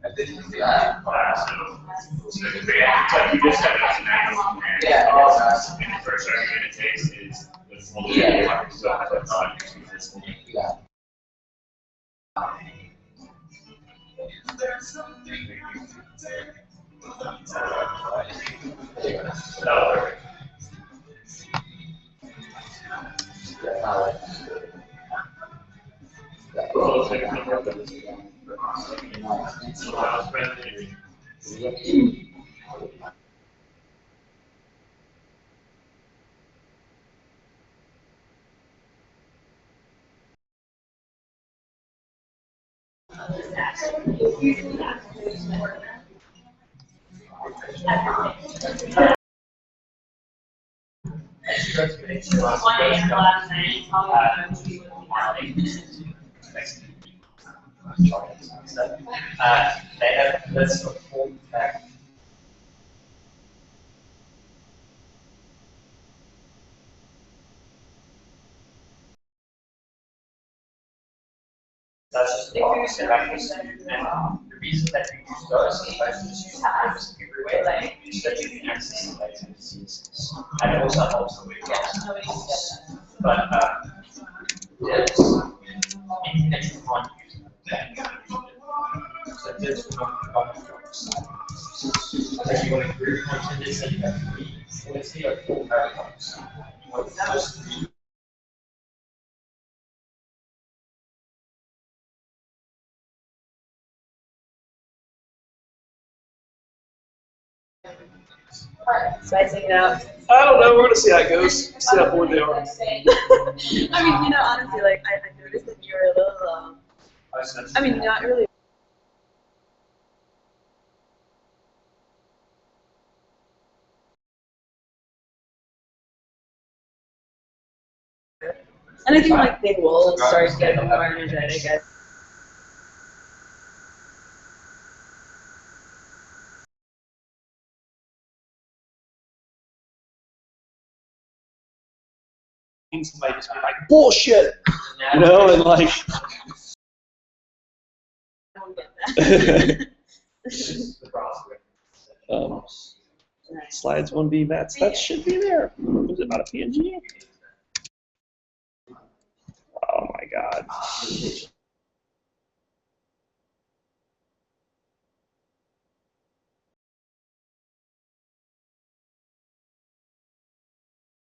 And then you can see So you just set it up to max, and Yeah. and the first argument it takes is the full yeah. So I put on this. Yeah. That'll work. Well, let's take a look at this. So I was presenting. They have a list of form facts. That's just the box and the reason that we use those is that we just use tabs everywhere, so that you can access the data and see this. And it also helps the weight loss. But there's anything that you can't use. So there's not if you want to group content, it's you have three. Let's see like 4 paragraphs. Those 3. Spicing it up. I don't know. We're gonna see how it goes. See how bored they are. I mean, you know, honestly, like I noticed that you were a little. I mean, not really. And I think like they will start getting more energetic as. Somebody just be like, bullshit! You know, and like. Slides 1B, that should be there. Was it not a PNG? Oh my god.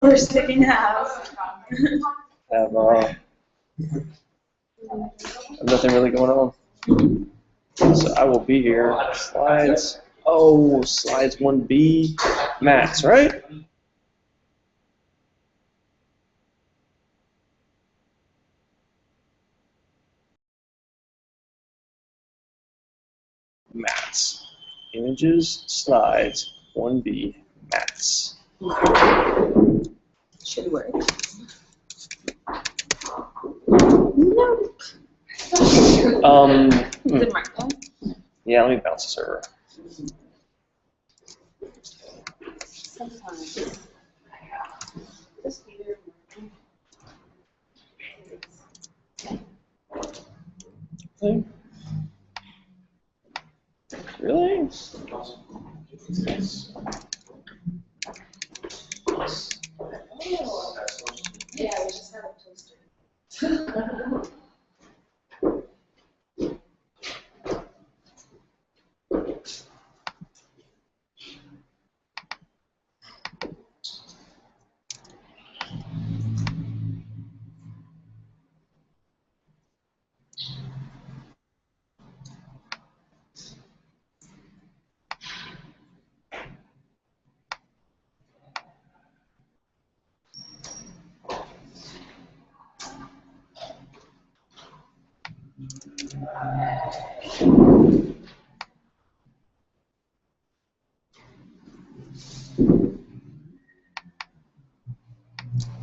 We're sticking halves. Have nothing really going on. So I will be here. Slides. Oh, slides 1B. Max, right? Mats. Images, slides, 1B, mats. Should work. No. Is it marked? Yeah, let me bounce the server. Sometimes. Just either. Really? Yeah, we just have a toaster.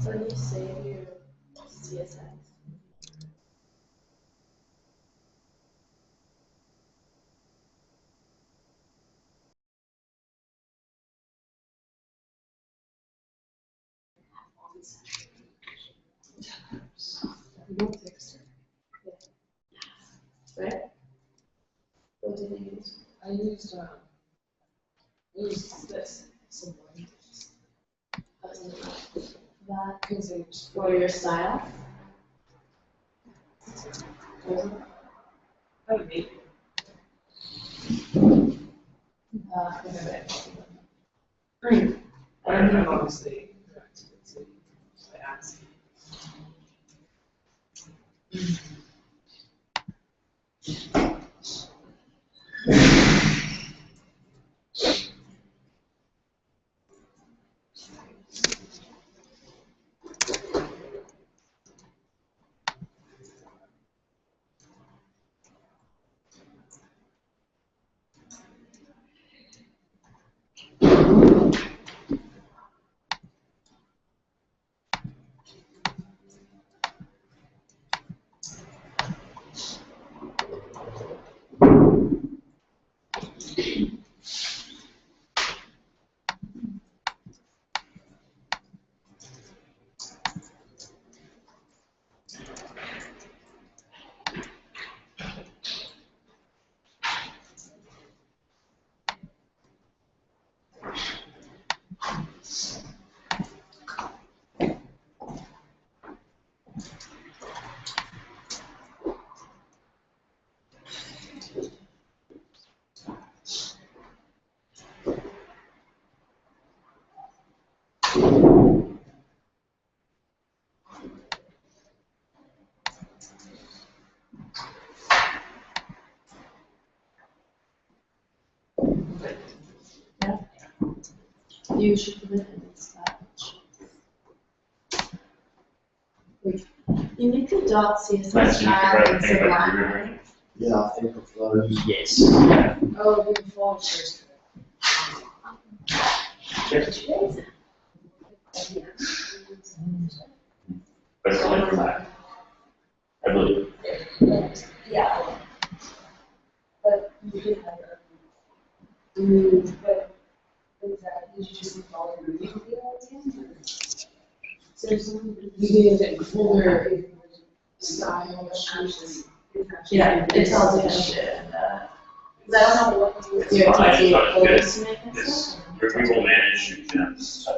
So you save your CSS. Right? What did you use? I used this symbol. That Because it's for your style. oh, maybe. Green. And then obviously, I asked. You should put it in this Wait, you make the dot CSS Nice, you can style write and anything about sublime, your right? Yeah, I think of those. Yes. Oh, before first. But it's only for that. I believe. Yeah. But you did have it. But exactly, did you just follow the video again? So you did it fuller style changes. Yeah, it tells you shit. Because I don't know what your Fine, TT it's not as good. orders to make and It's, stuff. we will manage your gems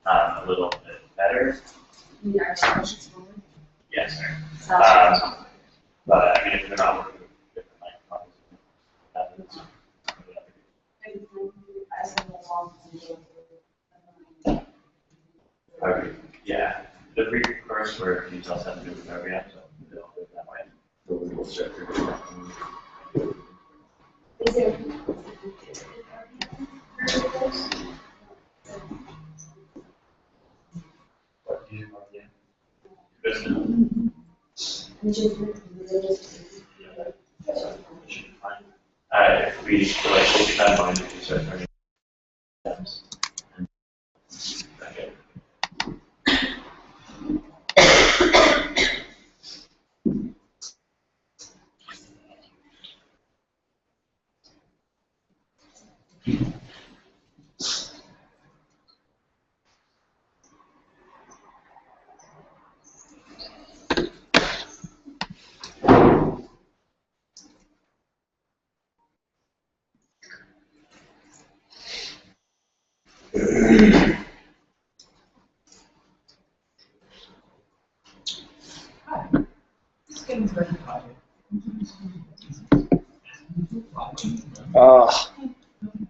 a little bit better. Yeah, expressions forward. Yes, sir. Sounds But I mean, if they're not working with different microphones, that is. Okay, yeah, the pre-course where details have to do with every episode, they'll do it that way. So we will start through. Is there? What do you want, yeah? Good to know. Should be fine. If we feel like we'll keep that in mind, if we start turning. Okay.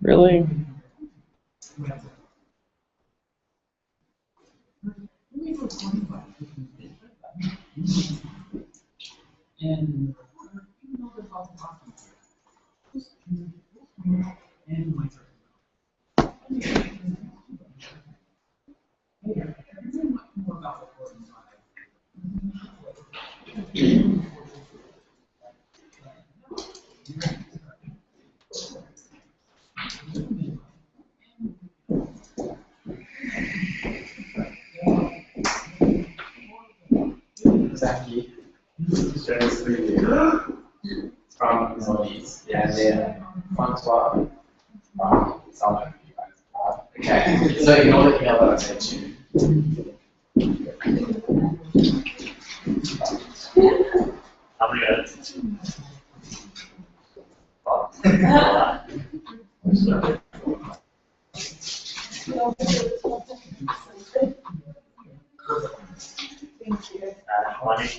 Really? Exactly. Shows 3D. From Zonies. Yeah, and then fun swap from Salmon. Okay, so ignore the email that I sent you. How many edits? Money.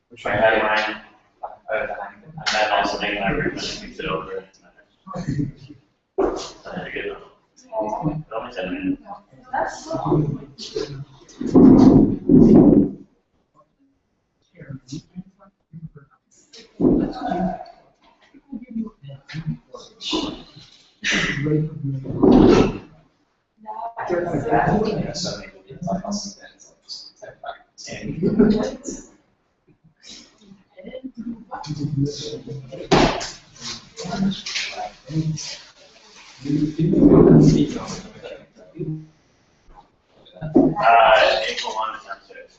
Which I had mine, and then also make my recommend mix it over. I had to get it. Only 10 minutes. April 1 is downstairs.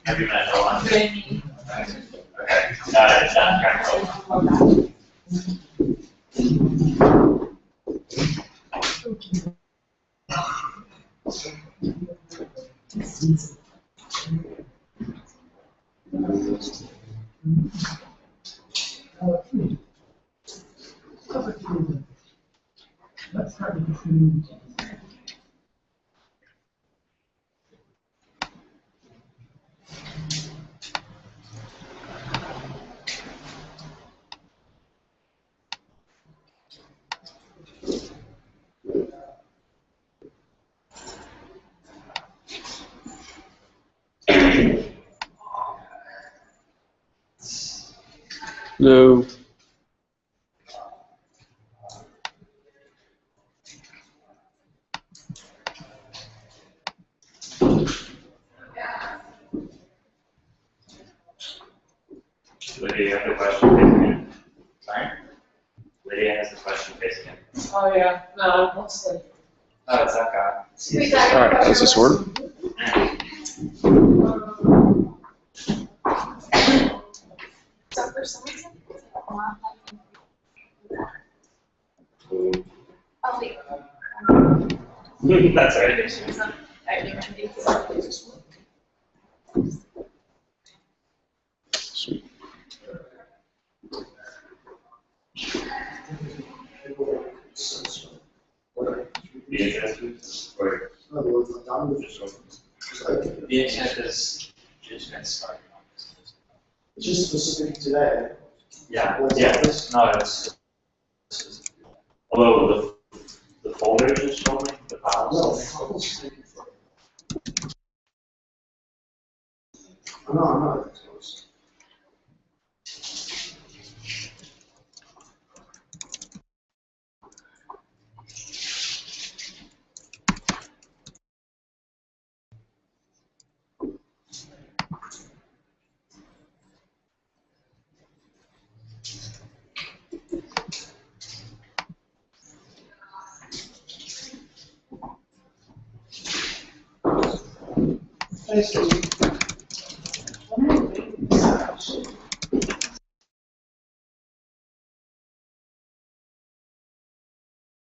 Have you met April 1? Okay. It's down Hello. Lydia, you have a question facing you. Sorry? Lydia has a question facing you. Oh, yeah, no, what's the? Oh, it's that guy. Alright, does this work? That's right. Sweet. The interest or the intent is just getting started on this. It's just specific today. Yeah, no, it's although the folder is showing the files. No.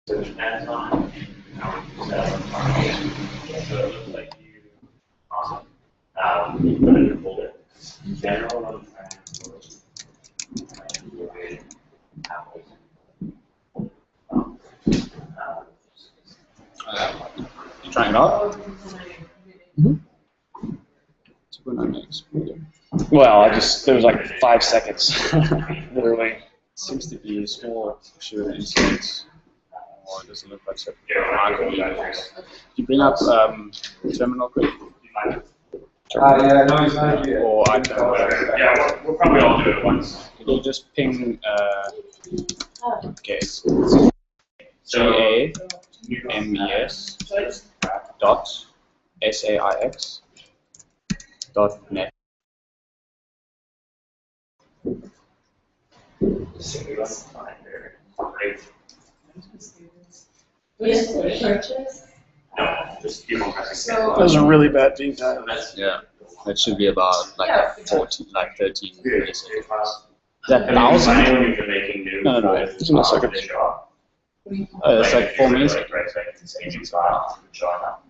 So it depends on how we set up. So it looks like you, awesome. You put in your folder, general You trying it out? So we're not next. Well, there was like 5 seconds, literally. Seems to be a small issue in incidents. Or it doesn't look like so. Can you bring up terminal quick? Yeah, no, it's not here. Or I can. Yeah, we'll probably all do it at once. Can you just ping? Okay. So GAMES dot SAIX dot net. No, just keep on pressing. So- That was a really bad deep dive. That's, Yeah. That should be about like 14, like 13 milliseconds. Is that I mean, when 1,000? you've been making new No, files, it's in a second. they show up. It's like 4 milliseconds. Right, so it's an easy file to show up.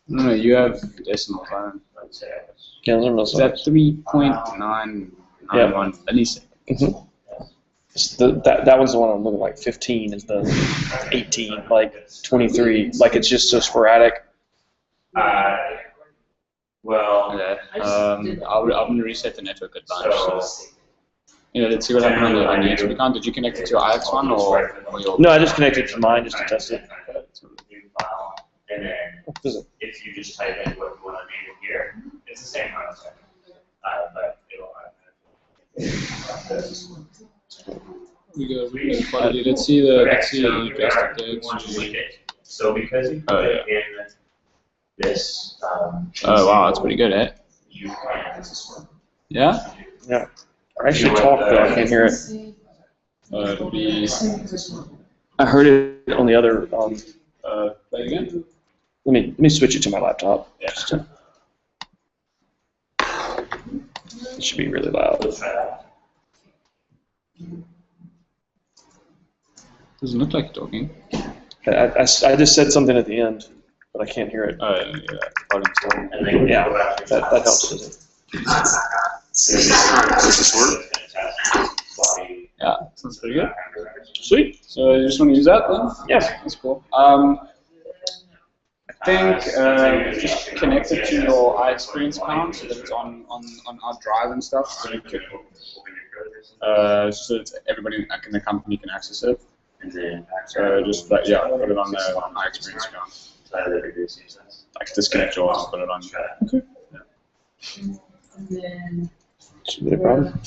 No, you have decimals. I don't. Let's say Yeah, is that 3.991 millisecond? Mm-hmm. That one's the one I'm looking like 15 is the 18, like 23, like it's just so sporadic. well, Okay. I'm gonna reset the network at lunch. So, let's see what happened on the YouTube account. Did you connect it to your IX one or your? No, I just connected to mine just to test it. new file, and then if you just type in what you want to name it here, it's the same concept. But it'll We go quality. Let's see the So because you put it in this, oh wow, that's pretty good, eh? you can. Yeah. Yeah. I should talk though. I can't hear it. It'll be. I heard it on the other. Play again. Let me switch it to my laptop. Yeah. It should be really loud. Doesn't look like talking. I just said something at the end, but I can't hear it. Oh yeah. And then Yeah, that helps, doesn't it? Yeah, sounds pretty good. Sweet. So you just want to use that then? Yes. That's cool. I think just connect it to your iXperience account so that it's on our drive and stuff. So you can, so that everybody in the company can access it. And then So just put it on the iXperience account. Like disconnect yours and put it on. Okay. Should be a problem.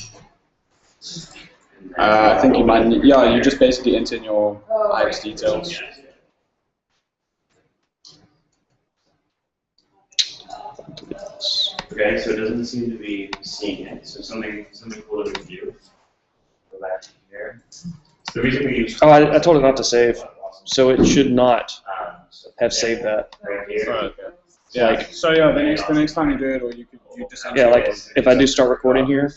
I think you might need, you just basically enter in your IX details. Okay, so it doesn't seem to be seeing it. So something cool that we can do. Go back to here. The reason we use. Oh, I told it not to save, so it should not have saved that. Right here. Oh, okay. Yeah. So yeah, the next time you do it, or you just enter Yeah, like yours. if I do start recording here,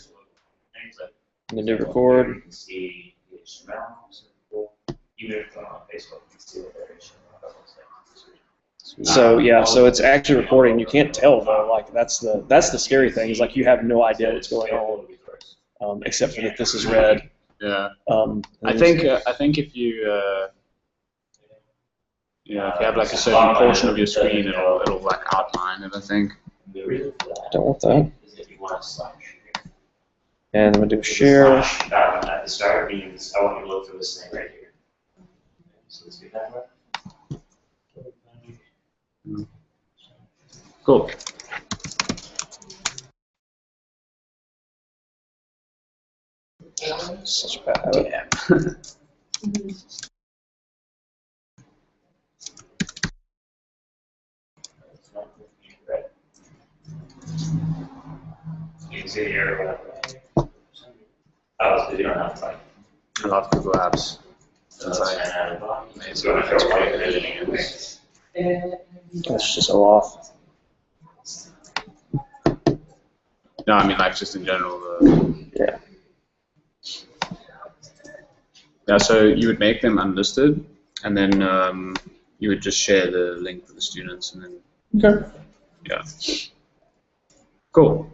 and then do record. You can see the HTML. Even if on Facebook, you can see what their HTML looks like. So yeah, so it's actually recording. You can't tell though. Like that's the scary thing is like you have no idea what's going on, except for that this is red. Yeah. I think if you if you have like a certain portion of your screen, it'll like outline it. I think. Don't want that. And I'm gonna do share. At the start means I want you to look for this thing right here. So let's do that one. Cool. Such a bad habit. Yeah. You can see here. Oh, you don't have to like. I love Google Apps. It's going to feel like editing it. That's just so off. No, I mean like just in general. Yeah. Yeah, so you would make them unlisted, and then you would just share the link with the students, and then. Okay. Yeah. Cool.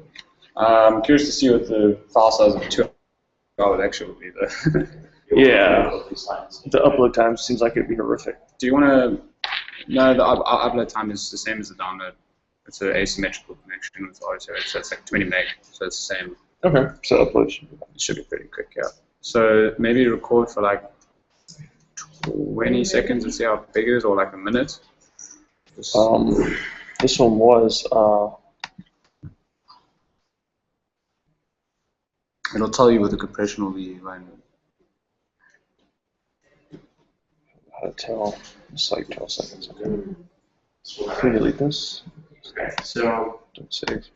I'm curious to see what the file size of a 2-hour lecture would be, though. Yeah. The upload time seems like it'd be horrific. Do you want to? No, the upload time is the same as the download. It's an asymmetrical connection with audio, so it's like 20 meg, so it's the same. Okay. So upload should be pretty quick, yeah. So maybe record for like 20 seconds and see how big it is, or like a minute. This one was. It'll tell you what the compression will be when. How to tell? It's like 12 seconds. Okay. Can we delete this? Okay, so don't save.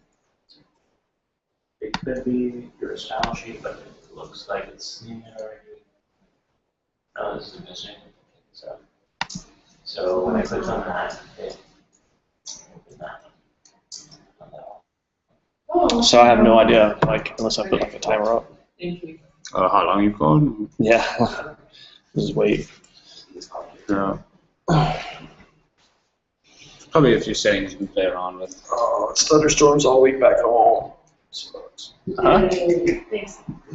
It could be your style sheet, but it looks like it's oh, this is missing. So when I click on that, it opened that one. So I have no idea, like, unless I put like a timer up. How long you've gone? Yeah. Just wait. Yeah. Probably a few settings you can play around with. Oh, it's thunderstorms all week back home. Huh?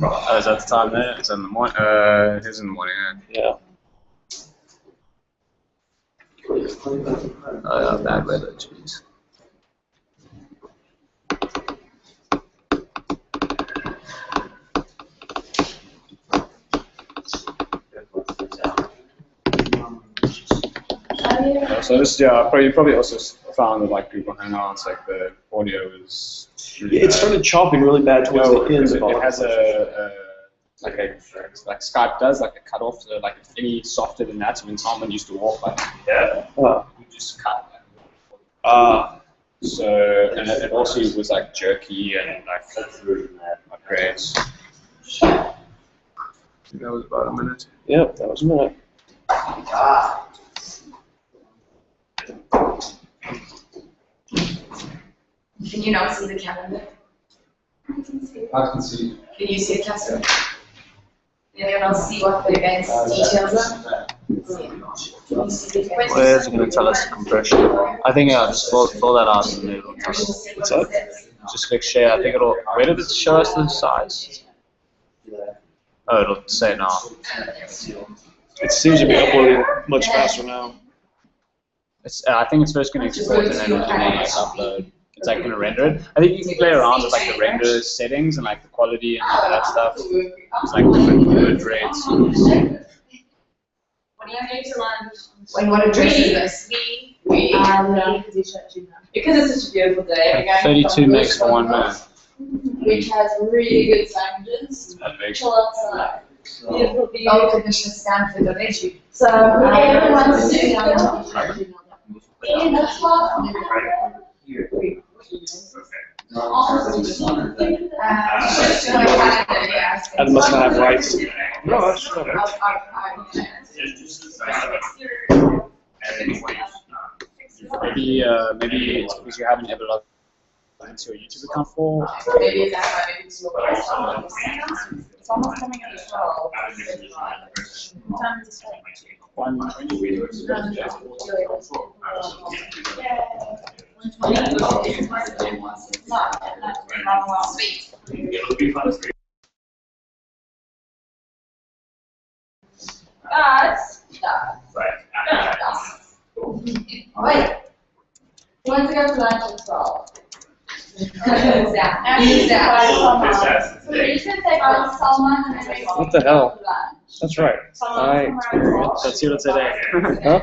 Oh, is that the time there? It's in the morning. It is in the morning. Yeah. Oh, yeah, bad weather. Jeez. So this, yeah, probably also found that like Google Hangouts, like the audio is. Really It started chopping really bad towards the end. It has like Skype does, like a cutoff. So like any softer than that, when someone used to walk, like you just cut. So and it also was like jerky and like great. That was about a minute. Yep, that was a minute. Can you not see the calendar? I can see. Can you see the calendar? Anyone else see what the event's details are? Can you see the event? Where is it going to tell us the compression? I think just fill that out and it'll tell us. What's that? Just click share. I think it'll. Where did it show us the size? Oh, it'll say now. It seems to be uploading much faster now. I think it's first going to export and then upload. It's like going to render it. I think you can play around with like the render settings and like the quality and all that stuff. It's like different word rates. When what address is this? Because it's such a beautiful day. Like 32 megs for 1 minute. Which has really good languages. That big. Beautiful view. Oh, Commissioner Stanford, don't you? So everyone's doing In the club. That must not have rights. No, that's Maybe it's because you haven't ever logged into your YouTube account for. Maybe that's why maybe it's your It's almost coming at 12. Time to stay. Wait. Who wants to go to lunch at 12? Exactly. So you should take on someone and maybe What the hell? lunch. That's right. iXperience. Let's see what it today. Huh?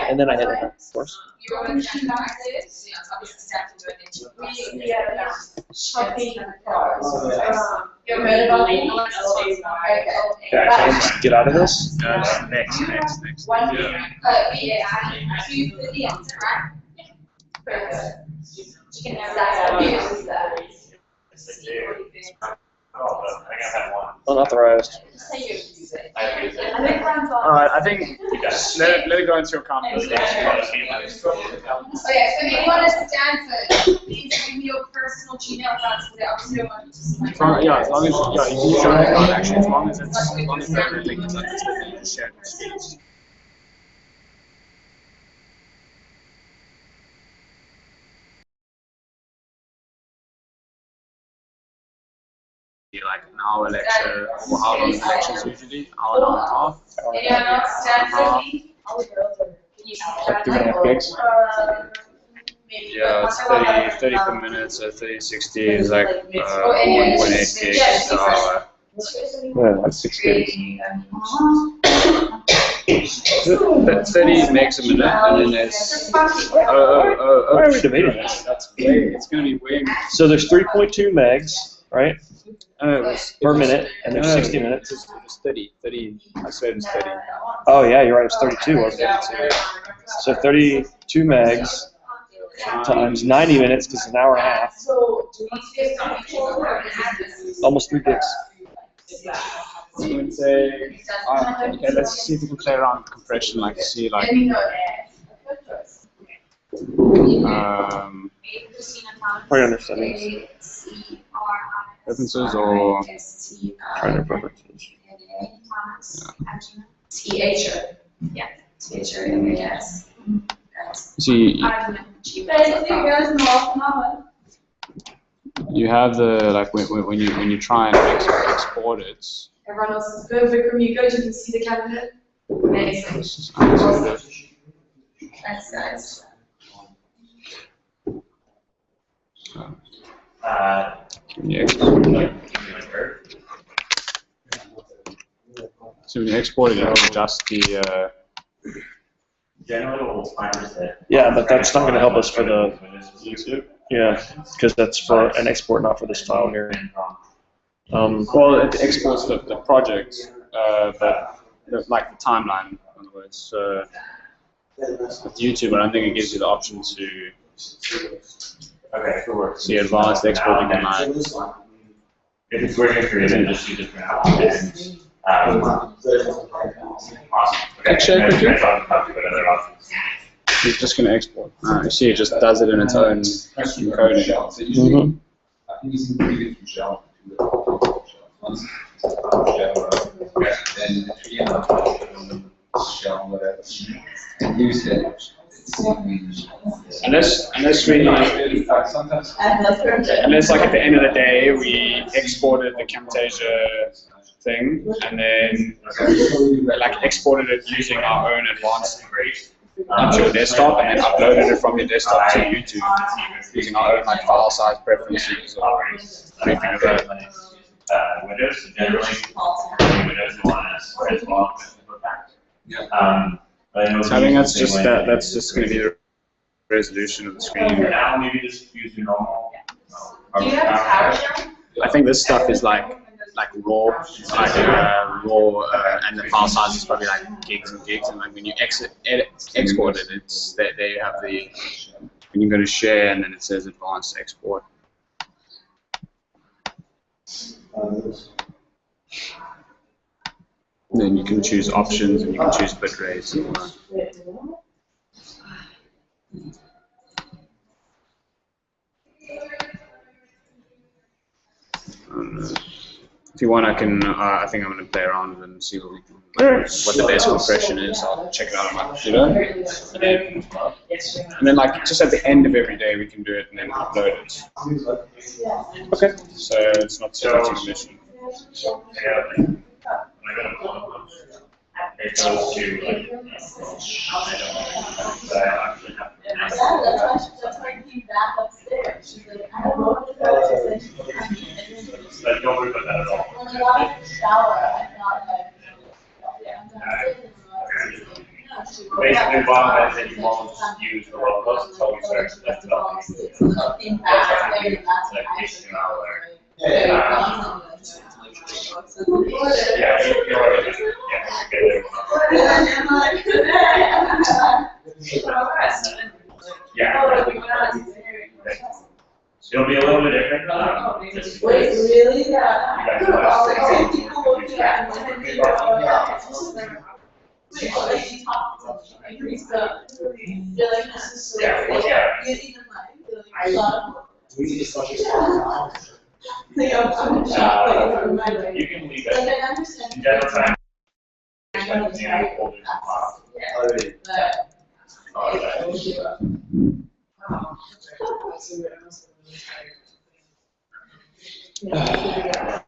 And then I hit it, of course. You're going to shoot back this? Yeah, obviously Stanford doing it. Shopping cars. You heard about it? Okay, can I just get out of this? Next. One Yeah. Two for the answer, right? You can have that. Unauthorized. I think Brian's on. Alright, I think let it go into your account. Oh yeah, so if anyone is Stanford, please give me your personal Gmail accounts because obviously don't want to see my Yeah, as long as you can use your account actually, as long as the link is not shared. Like an hour lecture, or how long the lectures usually? Hour and a half. Anyone else Stanford? Can you Like 3.5 gigs? Yeah, it's 30 per minute, so 30, 60 is like 1.8 gigs per hour. Yeah, like 6 gigs. 30 megs a minute, and then there's. Why are we debating this? It's going to be way more. So there's 3.2 megs, right? Per minute, and there's 60 It minutes. was 30. I swear it was 30. Oh yeah, you're right, it's 32, wasn't it? So 32 megs times 90 minutes, because it's an hour and a half. Almost 3 gigs. So we would say, okay, let's see if we can play around with compression, like see like. Program settings. Preferences or trainer preferences. THO. Yeah, THOMAS. See, you have the like when you try and export it. Everyone else is good. Vikram, you good? You can see the cabinet. Amazing. That's nice. When you export it, so when you export it, you have to adjust the. Yeah, but that's not going to help us for the. Yeah, because that's for an export, not for this file here. Well, it exports the project, but like the timeline, in other words. With YouTube, I don't think it gives you the option to see advanced exporting and like. If it's working for you, then just use it for now. And, Check with you. It's just going to export. You see, it just does it in its own encoding. Mm-hmm. Unless like at the end of the day we exported the Camtasia thing and then like exported it using our own advanced onto your desktop and then uploaded it from your desktop to YouTube using our own like file size preferences or anything of that. Windows, so generally, Windows want to spread as well. So I think that's just going to be the resolution of the screen. For now, maybe just use your normal. Do you have a PowerShell? I think this stuff is like raw, and the file size is probably like gigs and gigs. And like when you export it, it's there you have the when you go to share and then it says advanced export. Then you can choose options and you can choose bit rates and all that. If you want, I can. I think I'm going to play around with it and see what the best compression is. I'll check it out on my computer, and then like just at the end of every day we can do it and then upload it. Okay. So it's not so much of a mission. It goes to like, That's why I came back upstairs. She's like, I don't know what to do. like, don't worry about that at all. When I got in the shower, I thought like, yeah, I'm downstairs. Basically, Bob has that you won't use the logos until we start to lift it up. It'll be a little bit different. Wait, really? Yeah. You can leave it. In general time, Yeah.